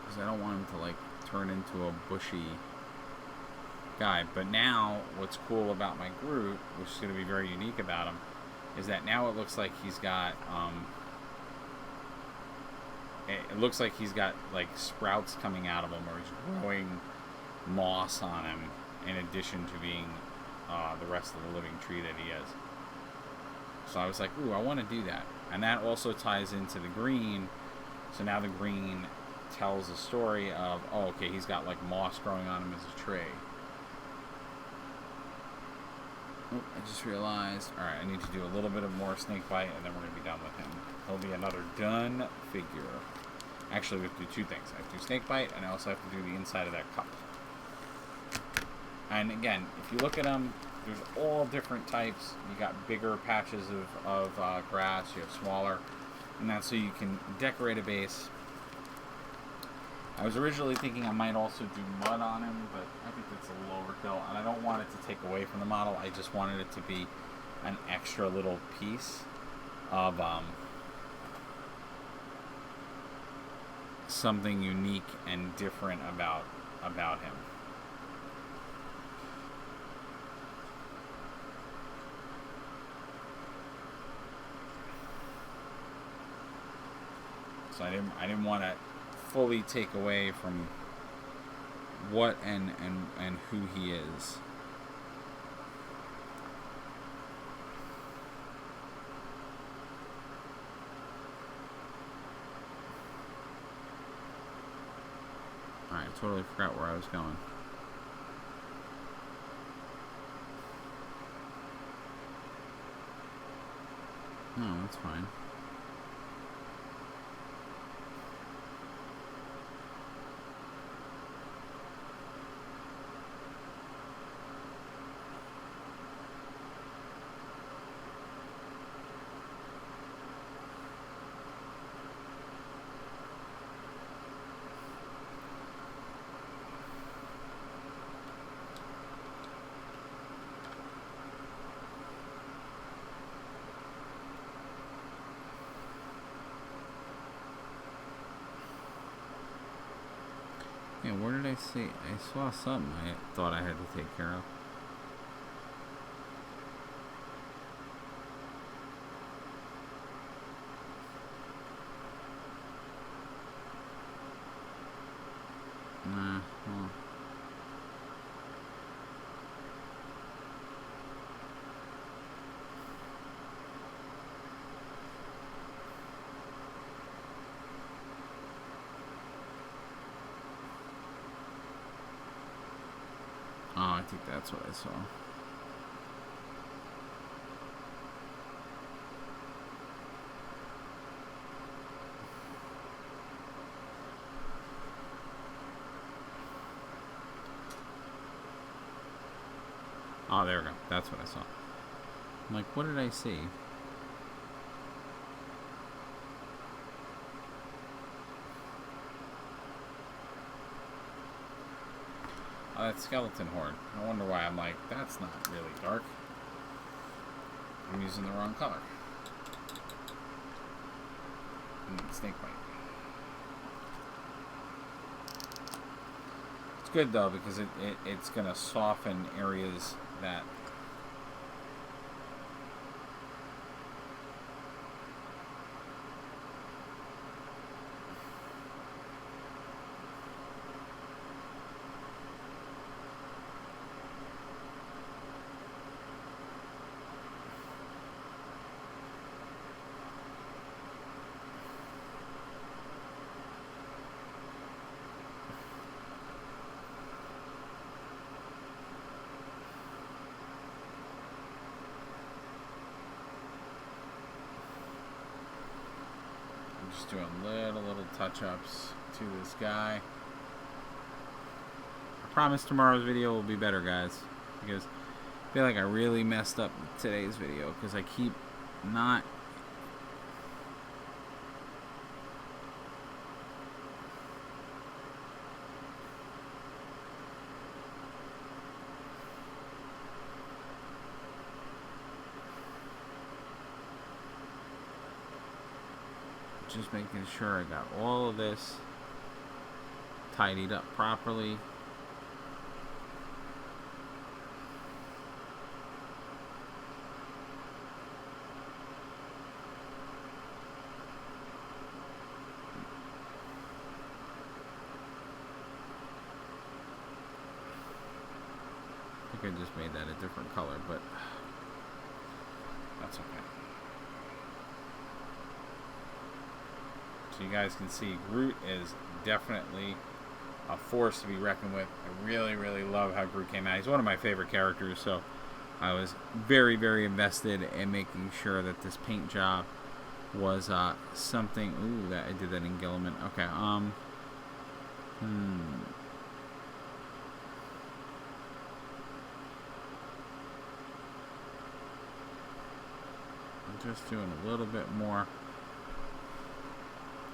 Because I don't want him to like turn into a bushy guy. But now, what's cool about my Groot, which is going to be very unique about him, is that now it looks like he's got, it looks like he's got like sprouts coming out of him, or he's growing moss on him, in addition to being the rest of the living tree that he is. So I was like, ooh, I want to do that. And that also ties into the green. So now the green tells a story of, oh, okay, he's got like moss growing on him as a tree. Oh, I just realized, alright, I need to do a little bit of more snake bite, and then we're going to be done with him. He'll be another done figure. Actually, we have to do two things. I have to do snake bite, and I also have to do the inside of that cup. And again, if you look at them, there's all different types. You got bigger patches of grass, you have smaller, and that's so you can decorate a base. I was originally thinking I might also do mud on him, but I think that's a little overkill, and I don't want it to take away from the model. I just wanted it to be an extra little piece of something unique and different about him. So I didn't want to fully take away from what and who he is. Alright, I totally forgot where I was going. No, that's fine. Yeah, where did I see? I saw something I thought I had to take care of. Nah, well. Oh, I think that's what I saw. Oh, there we go. That's what I saw. I'm like, what did I see? Oh, that skeleton horde. I wonder why I'm like, that's not really dark. I'm using the wrong color. Snake bite. It's good though because it's gonna soften areas that just doing little touch-ups to this guy. I promise tomorrow's video will be better, guys, because I feel like I really messed up today's video because I keep not just making sure I got all of this tidied up properly. I think I just made that a different color, but that's okay. So you guys can see Groot is definitely a force to be reckoned with. I really love how Groot came out. He's one of my favorite characters, so I was very invested in making sure that this paint job was something. Ooh, that I did that in Gilliman. Okay, I'm just doing a little bit more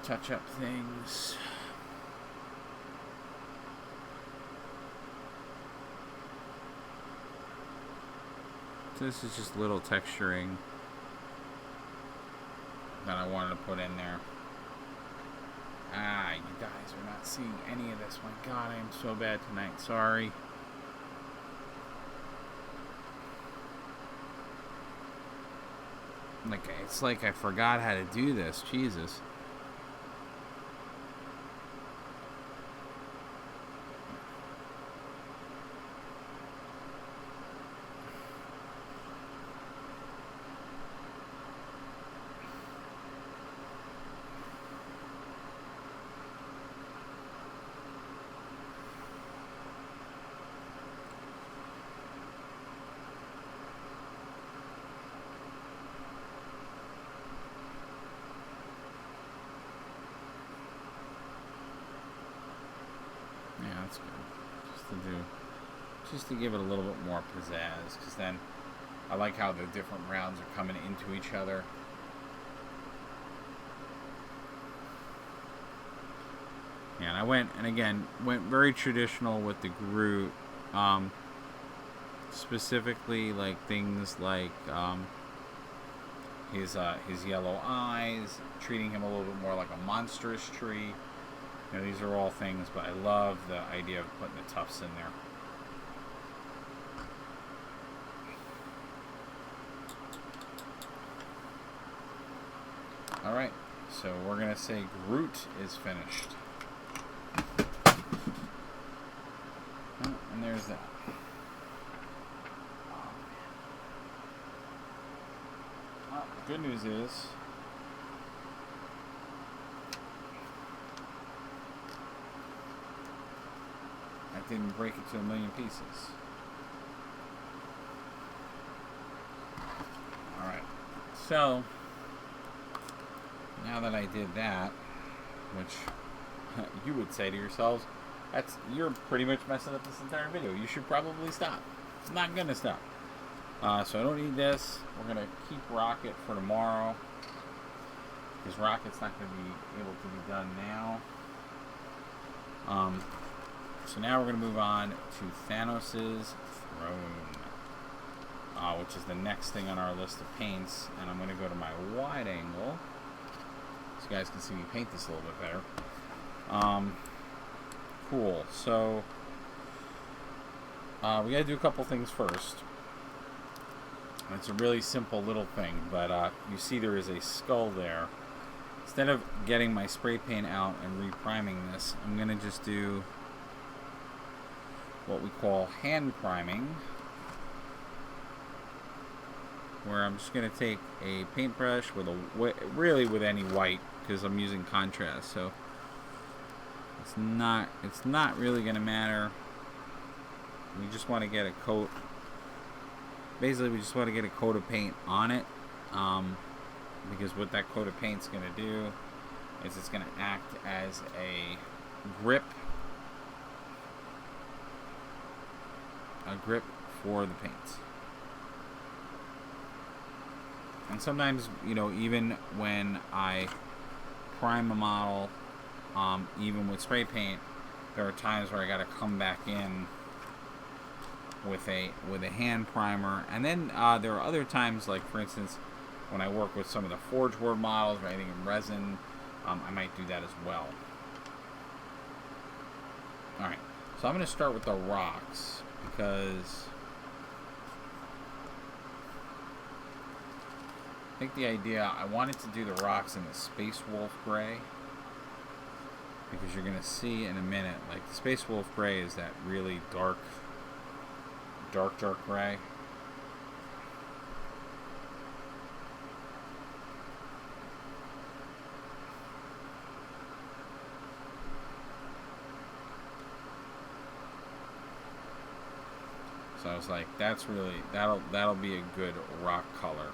touch up things. So this is just little texturing that I wanted to put in there. You guys are not seeing any of this. My God, I am so bad tonight. Sorry. It's like I forgot how to do this. Jesus. Yeah, that's good. Just to give it a little bit more pizzazz, because then I like how the different rounds are coming into each other. Yeah, and I went very traditional with the Groot, specifically like things like his yellow eyes, treating him a little bit more like a monstrous tree. You know, these are all things, but I love the idea of putting the tufts in there. Alright, so we're going to say Groot is finished. Oh, and there's that. Well, the good news is I didn't break it to a million pieces. Alright, so now that I did that, which you would say to yourselves, you're pretty much messing up this entire video. You should probably stop. It's not gonna stop. So I don't need this. We're gonna keep Rocket for tomorrow, because Rocket's not gonna be able to be done now. So now we're gonna move on to Thanos' throne. which is the next thing on our list of paints. And I'm going to go to my wide angle so you guys can see me paint this a little bit better. Cool. So we got to do a couple things first. It's a really simple little thing, but you see there is a skull there. Instead of getting my spray paint out and repriming this, I'm going to just do what we call hand priming, where I'm just going to take a paintbrush with really with any white, because I'm using contrast, so it's not really going to matter. We just want to get a coat. Basically, we just want to get a coat of paint on it, because what that coat of paint's going to do is it's going to act as a grip for the paints. And sometimes, you know, even when I prime a model, even with spray paint, there are times where I got to come back in with a hand primer. And then there are other times, like for instance, when I work with some of the Forge World models, or anything in resin, I might do that as well. Alright, so I'm going to start with the rocks, because I think the idea, I wanted to do the rocks in the Space Wolf Gray, because you're going to see in a minute, like the Space Wolf Gray is that really dark gray. So I was like, that's really, that'll be a good rock color.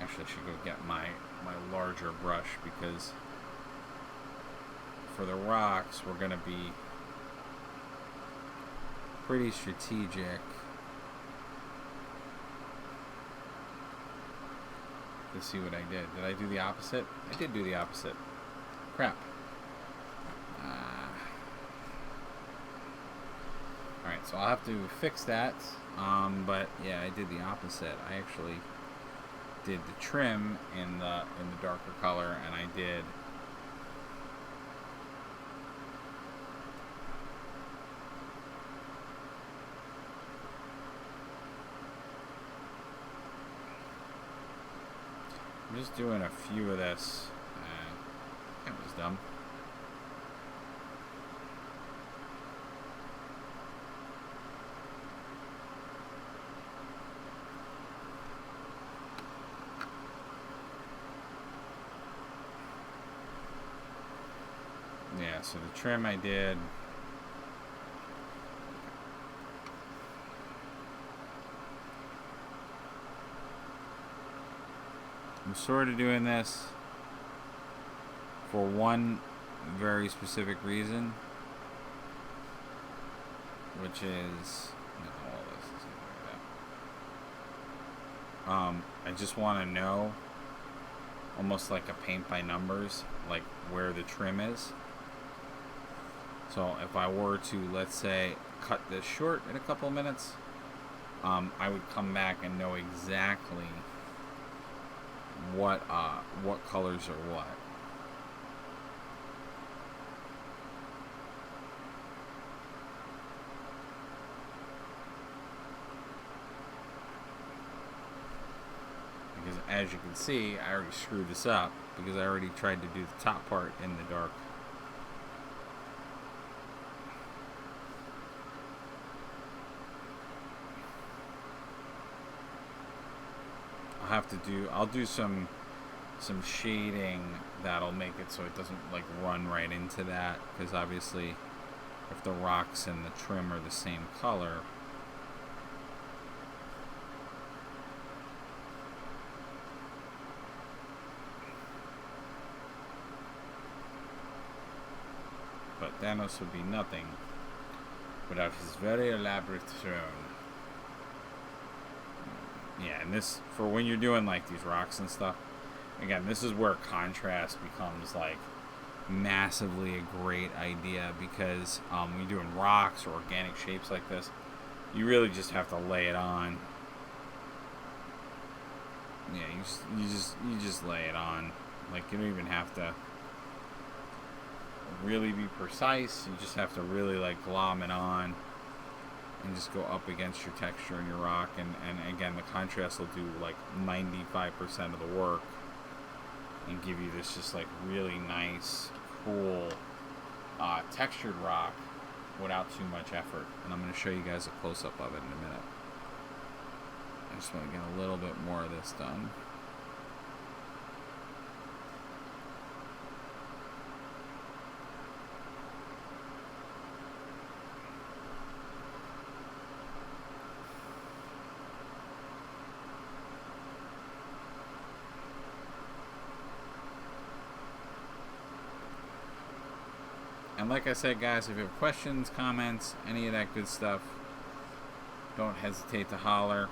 Actually, I should go get my larger brush, because for the rocks, we're going to be pretty strategic. Let's see what I did. Did I do the opposite? I did do the opposite. Crap. Alright, so I'll have to fix that. But yeah, I did the opposite. I actually did the trim in the darker color, and I did I'm just doing a few of this. That was dumb. Yeah, so the trim I did. I'm sort of doing this for one very specific reason, which is I just want to know, almost like a paint by numbers, like where the trim is. So if I were to, let's say, cut this short in a couple of minutes, I would come back and know exactly what colors are what. Because as you can see, I already screwed this up, because I already tried to do the top part in the dark. I'll do some shading that'll make it so it doesn't like run right into that, because obviously if the rocks and the trim are the same color, but Thanos would be nothing without his very elaborate throne. Yeah, and this, for when you're doing like these rocks and stuff, again, this is where contrast becomes like massively a great idea, because when you're doing rocks or organic shapes like this, you really just have to lay it on. Yeah, you just lay it on. Like, you don't even have to really be precise. You just have to really like glom it on and just go up against your texture and your rock, and again, the contrast will do like 95% of the work and give you this just like really nice, cool textured rock without too much effort. And I'm going to show you guys a close-up of it in a minute. I just want to get a little bit more of this done. And like I said, guys, if you have questions, comments, any of that good stuff, don't hesitate to holler.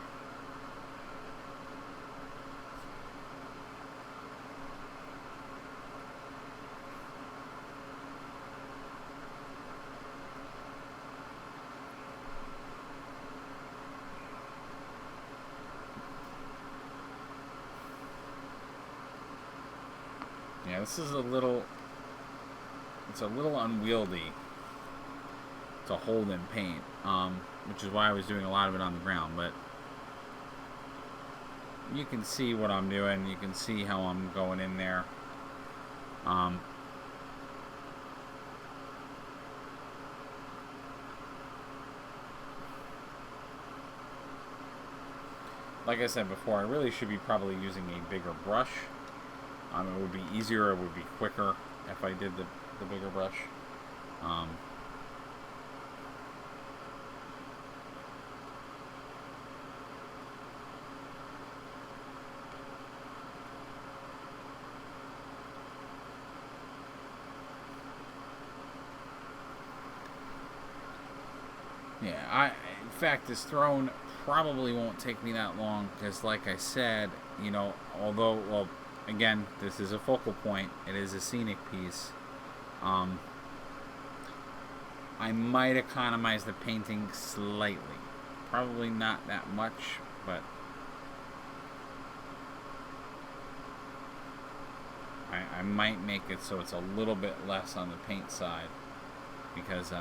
Yeah, this is it's a little unwieldy to hold and paint, which is why I was doing a lot of it on the ground, but you can see what I'm doing. You can see how I'm going in there. Like I said before, I really should be probably using a bigger brush. It would be easier, it would be quicker if I did the bigger brush. Yeah, in fact, this throne probably won't take me that long, because like I said, you know, although, well, again, this is a focal point, it is a scenic piece, I might economize the painting slightly. Probably not that much, but I might make it so it's a little bit less on the paint side, because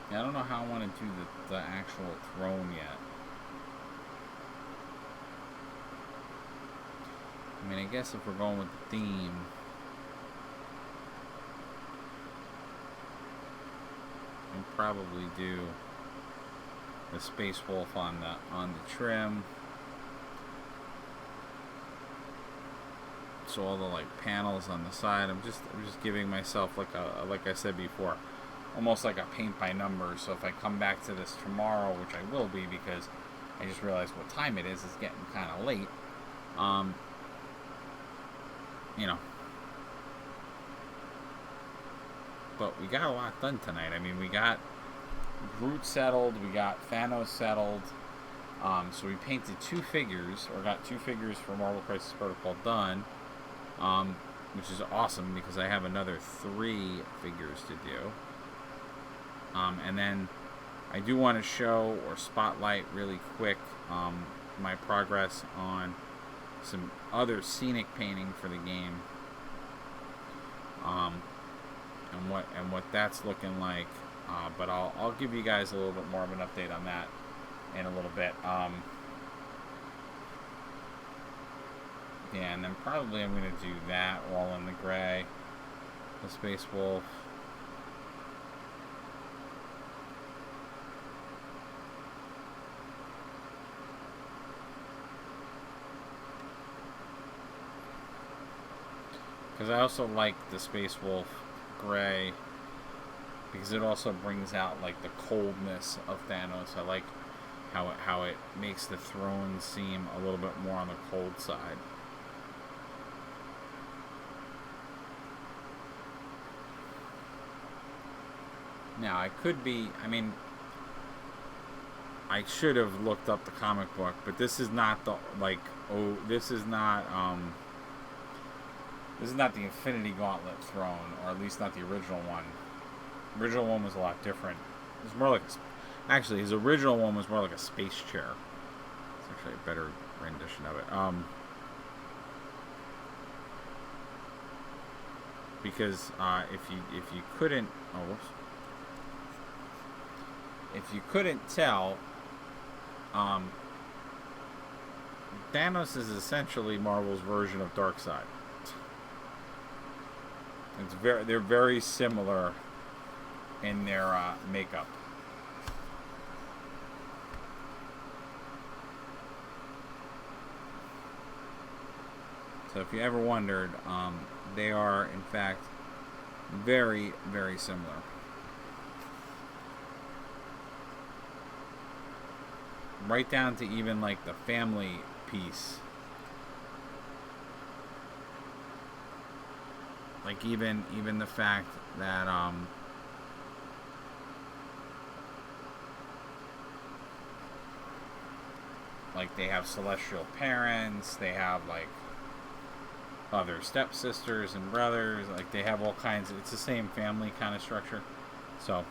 I don't know how I want to do the actual throne yet. I mean, I guess if we're going with the theme, we'll probably do the Space Wolf on the trim. So all the like panels on the side, I'm just giving myself like I said before, almost like a paint by numbers. So if I come back to this tomorrow, which I will be, because I just realized what time it is, it's getting kind of late, you know, but we got a lot done tonight. I mean, we got Groot settled, we got Thanos settled, so we painted two figures, or got two figures for Marvel Crisi Protocol done, which is awesome, because I have another 3 figures to do. And then I do want to show or spotlight really quick my progress on some other scenic painting for the game, and what that's looking like. But I'll give you guys a little bit more of an update on that in a little bit. Yeah, and then probably I'm going to do that all in the gray, the Space Wolf. Because I also like the Space Wolf gray, because it also brings out like the coldness of Thanos. I like how it makes the throne seem a little bit more on the cold side. Now, I could be, I mean, I should have looked up the comic book, but this is not the, like, this is not the Infinity Gauntlet throne, or at least not the original one. The original one was a lot different. It was more like, actually, his original one was more like a space chair. It's actually a better rendition of it. Because if you couldn't, if you couldn't tell, Thanos is essentially Marvel's version of Darkseid. They're very similar in their makeup. So if you ever wondered, they are in fact very, very similar. Right down to even like the family piece. Like even the fact that like they have celestial parents, they have like other stepsisters and brothers, like they have all kinds of, it's the same family kind of structure. So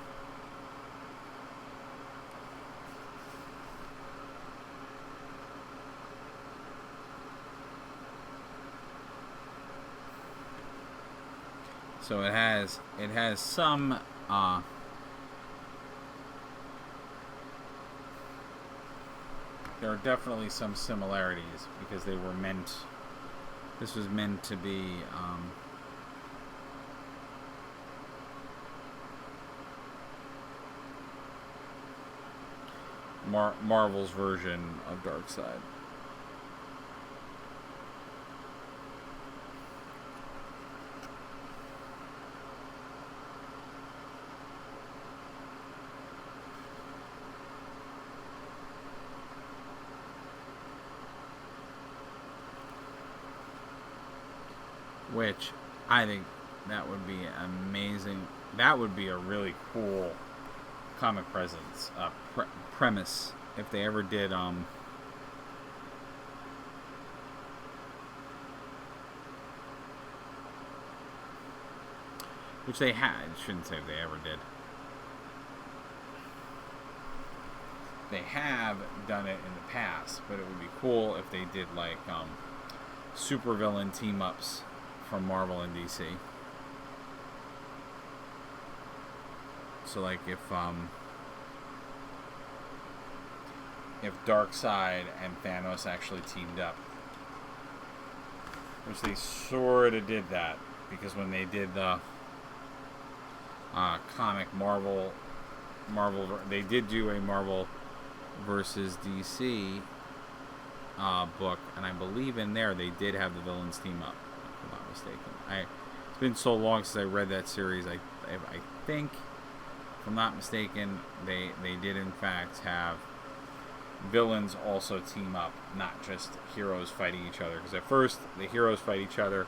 it has some there are definitely some similarities because they were meant, this was meant to be Marvel's version of Darkseid. Which I think that would be amazing. That would be a really cool comic presence premise if they ever did. Which they had. I shouldn't say if they ever did. They have done it in the past, but it would be cool if they did like supervillain team ups from Marvel and DC. So like if Darkseid and Thanos actually teamed up, which they sort of did that, because when they did the comic Marvel, they did do a Marvel versus DC book, and I believe in there they did have the villains team up. If I'm not mistaken. It's been so long since I read that series. I think, if I'm not mistaken, they did in fact have villains also team up, not just heroes fighting each other. Because at first the heroes fight each other.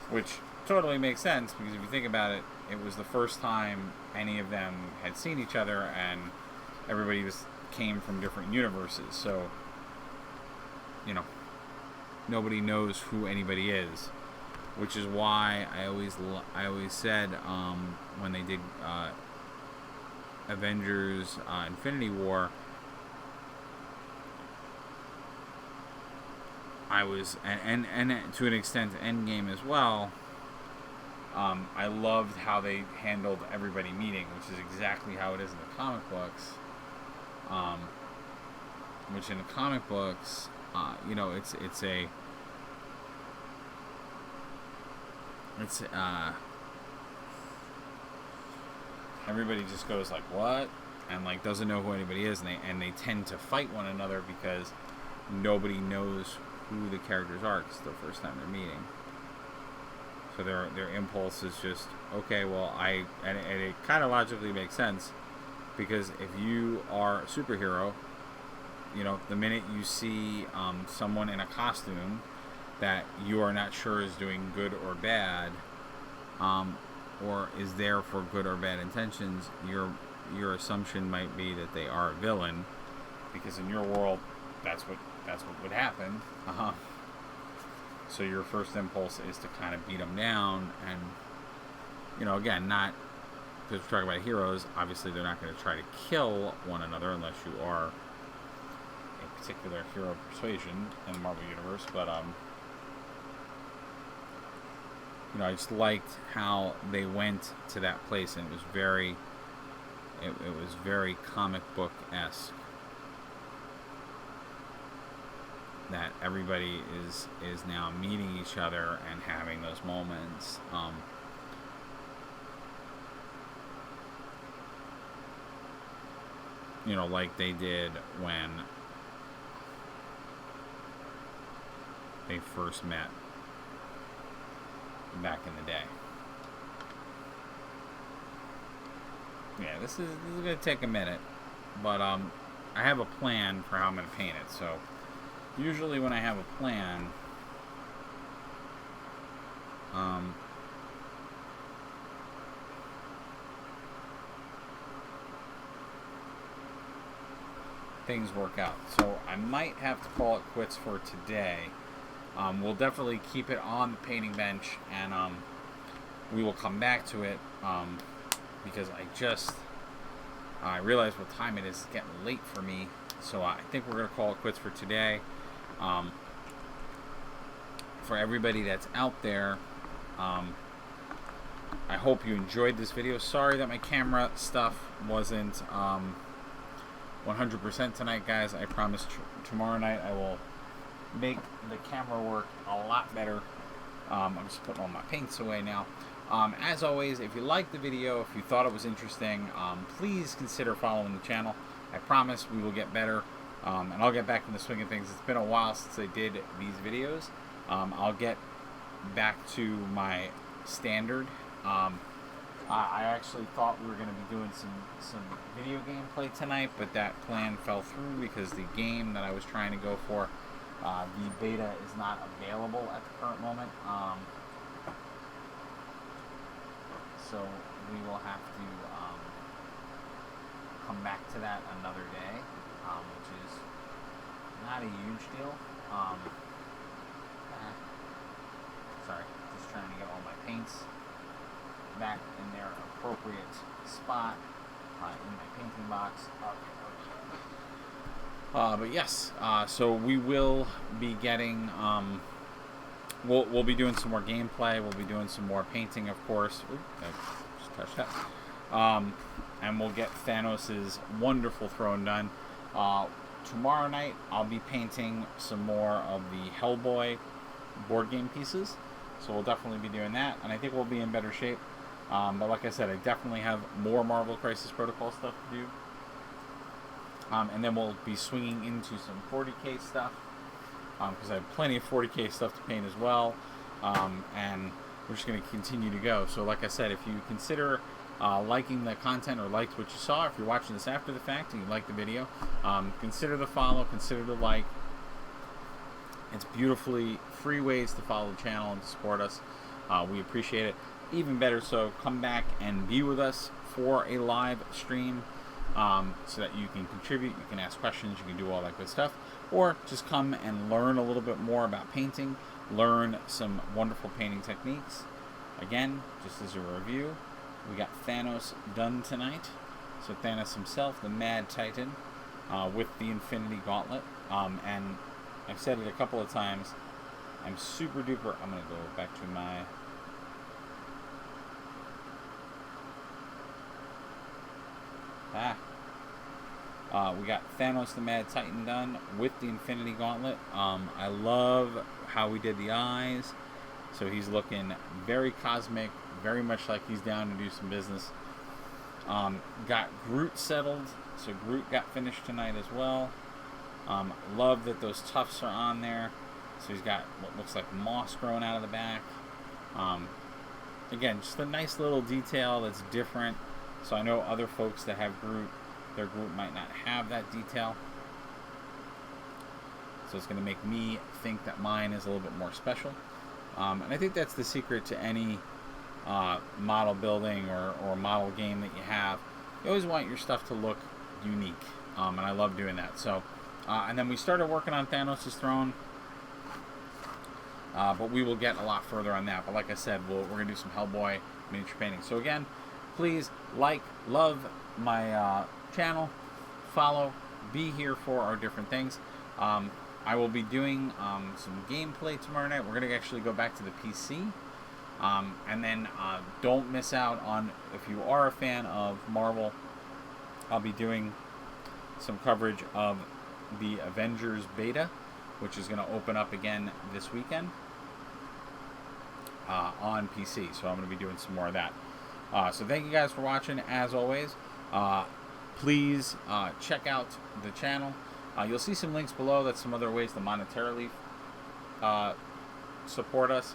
Which totally makes sense, because if you think about it, it was the first time any of them had seen each other, and everybody came from different universes, so nobody knows who anybody is, which is why I always said when they did Avengers Infinity War, I was and to an extent Endgame as well. I loved how they handled everybody meeting, which is exactly how it is in the comic books. Which in the comic books, everybody just goes like, what? And like doesn't know who anybody is, and they tend to fight one another because nobody knows who the characters are, because it's the first time they're meeting. So their impulse is just, okay, well, and it kind of logically makes sense, because if you are a superhero, the minute you see someone in a costume that you are not sure is doing good or bad, or is there for good or bad intentions, your assumption might be that they are a villain, because in your world, that's what would happen. So your first impulse is to kind of beat them down, and again, not because we're talking about heroes. Obviously, they're not going to try to kill one another unless you are a particular hero of persuasion in the Marvel universe. But I just liked how they went to that place, and it was very comic book-esque. That everybody is now meeting each other and having those moments. Like they did when they first met back in the day. Yeah, this is going to take a minute, but I have a plan for how I'm going to paint it. So usually when I have a plan, things work out. So I might have to call it quits for today. We'll definitely keep it on the painting bench, and we will come back to it, because I realize what time it is. It's getting late for me, so I think we're going to call it quits for today. For everybody that's out there, I hope you enjoyed this video. Sorry that my camera stuff wasn't 100% tonight, guys. I promise tomorrow night I will make the camera work a lot better. I'm just putting all my paints away now. As always, if you liked the video, if you thought it was interesting, please consider following the channel. I promise we will get better, and I'll get back in the swing of things. It's been a while since I did these videos. I'll get back to my standard. I actually thought we were going to be doing some video gameplay tonight, but that plan fell through because the game that I was trying to go for, the beta is not available at the current moment. So we will have to come back to that another day, which is not a huge deal. Sorry, just trying to get all my paints back in their appropriate spot in my painting box. But yes, so we will be getting, we'll be doing some more gameplay. We'll be doing some more painting, of course. Ooh, I just touched that. And we'll get Thanos' wonderful throne done. Tomorrow night, I'll be painting some more of the Hellboy board game pieces. So we'll definitely be doing that, and I think we'll be in better shape. But like I said, I definitely have more Marvel Crisis Protocol stuff to do. And then we'll be swinging into some 40K stuff, because I have plenty of 40K stuff to paint as well. And we're just going to continue to go. So like I said, if you consider liking the content or liked what you saw, if you're watching this after the fact and you like the video, consider the follow, consider the like. It's beautifully free ways to follow the channel and to support us. We appreciate it. Even better so, come back and be with us for a live stream, so that you can contribute, you can ask questions, you can do all that good stuff, or just come and learn a little bit more about painting, learn some wonderful painting techniques. Again, just as a review, we got Thanos done tonight. So Thanos himself, the Mad Titan, with the Infinity Gauntlet, and I've said it a couple of times, I'm super duper, I'm going to go back to my, we got Thanos the Mad Titan done with the Infinity Gauntlet. I love how we did the eyes. So he's looking very cosmic, very much like he's down to do some business. Got Groot settled, so Groot got finished tonight as well. Love that those tufts are on there. So he's got what looks like moss growing out of the back. Again, just a nice little detail that's different. So I know other folks that have Groot, their Groot might not have that detail. So it's going to make me think that mine is a little bit more special. And I think that's the secret to any model building or model game that you have. You always want your stuff to look unique. And I love doing that. So, and then we started working on Thanos' throne. But we will get a lot further on that. But like I said, we're going to do some Hellboy miniature painting. So again, please love my channel, follow, be here for our different things. I will be doing some gameplay tomorrow night. We're going to actually go back to the PC. And then don't miss out on, if you are a fan of Marvel, I'll be doing some coverage of the Avengers beta, which is going to open up again this weekend on PC. So I'm going to be doing some more of that. So thank you guys for watching. As always, please check out the channel. You'll see some links below. That's some other ways to monetarily support us,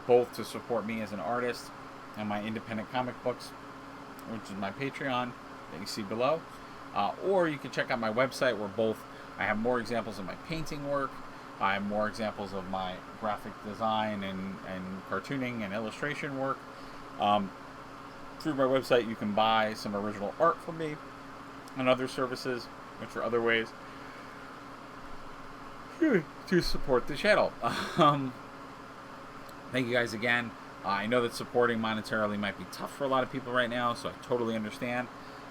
both to support me as an artist and my independent comic books, which is my Patreon that you see below, or you can check out my website where I have more examples of my painting work. I have more examples of my graphic design and cartooning and illustration work. Through my website, you can buy some original art from me and other services, which are other ways to support the channel. Thank you guys again. I know that supporting monetarily might be tough for a lot of people right now, so I totally understand.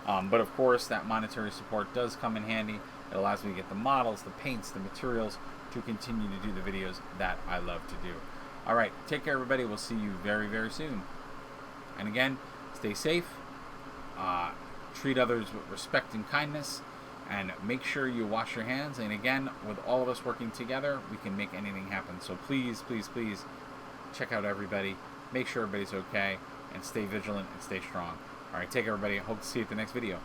But of course, that monetary support does come in handy. It allows me to get the models, the paints, the materials to continue to do the videos that I love to do. All right, take care, everybody. We'll see you very, very soon. And again, stay safe. Treat others with respect and kindness. And make sure you wash your hands. And again, with all of us working together, we can make anything happen. So please, please, please check out everybody. Make sure everybody's okay. And stay vigilant and stay strong. All right, take care, everybody. Hope to see you at the next video.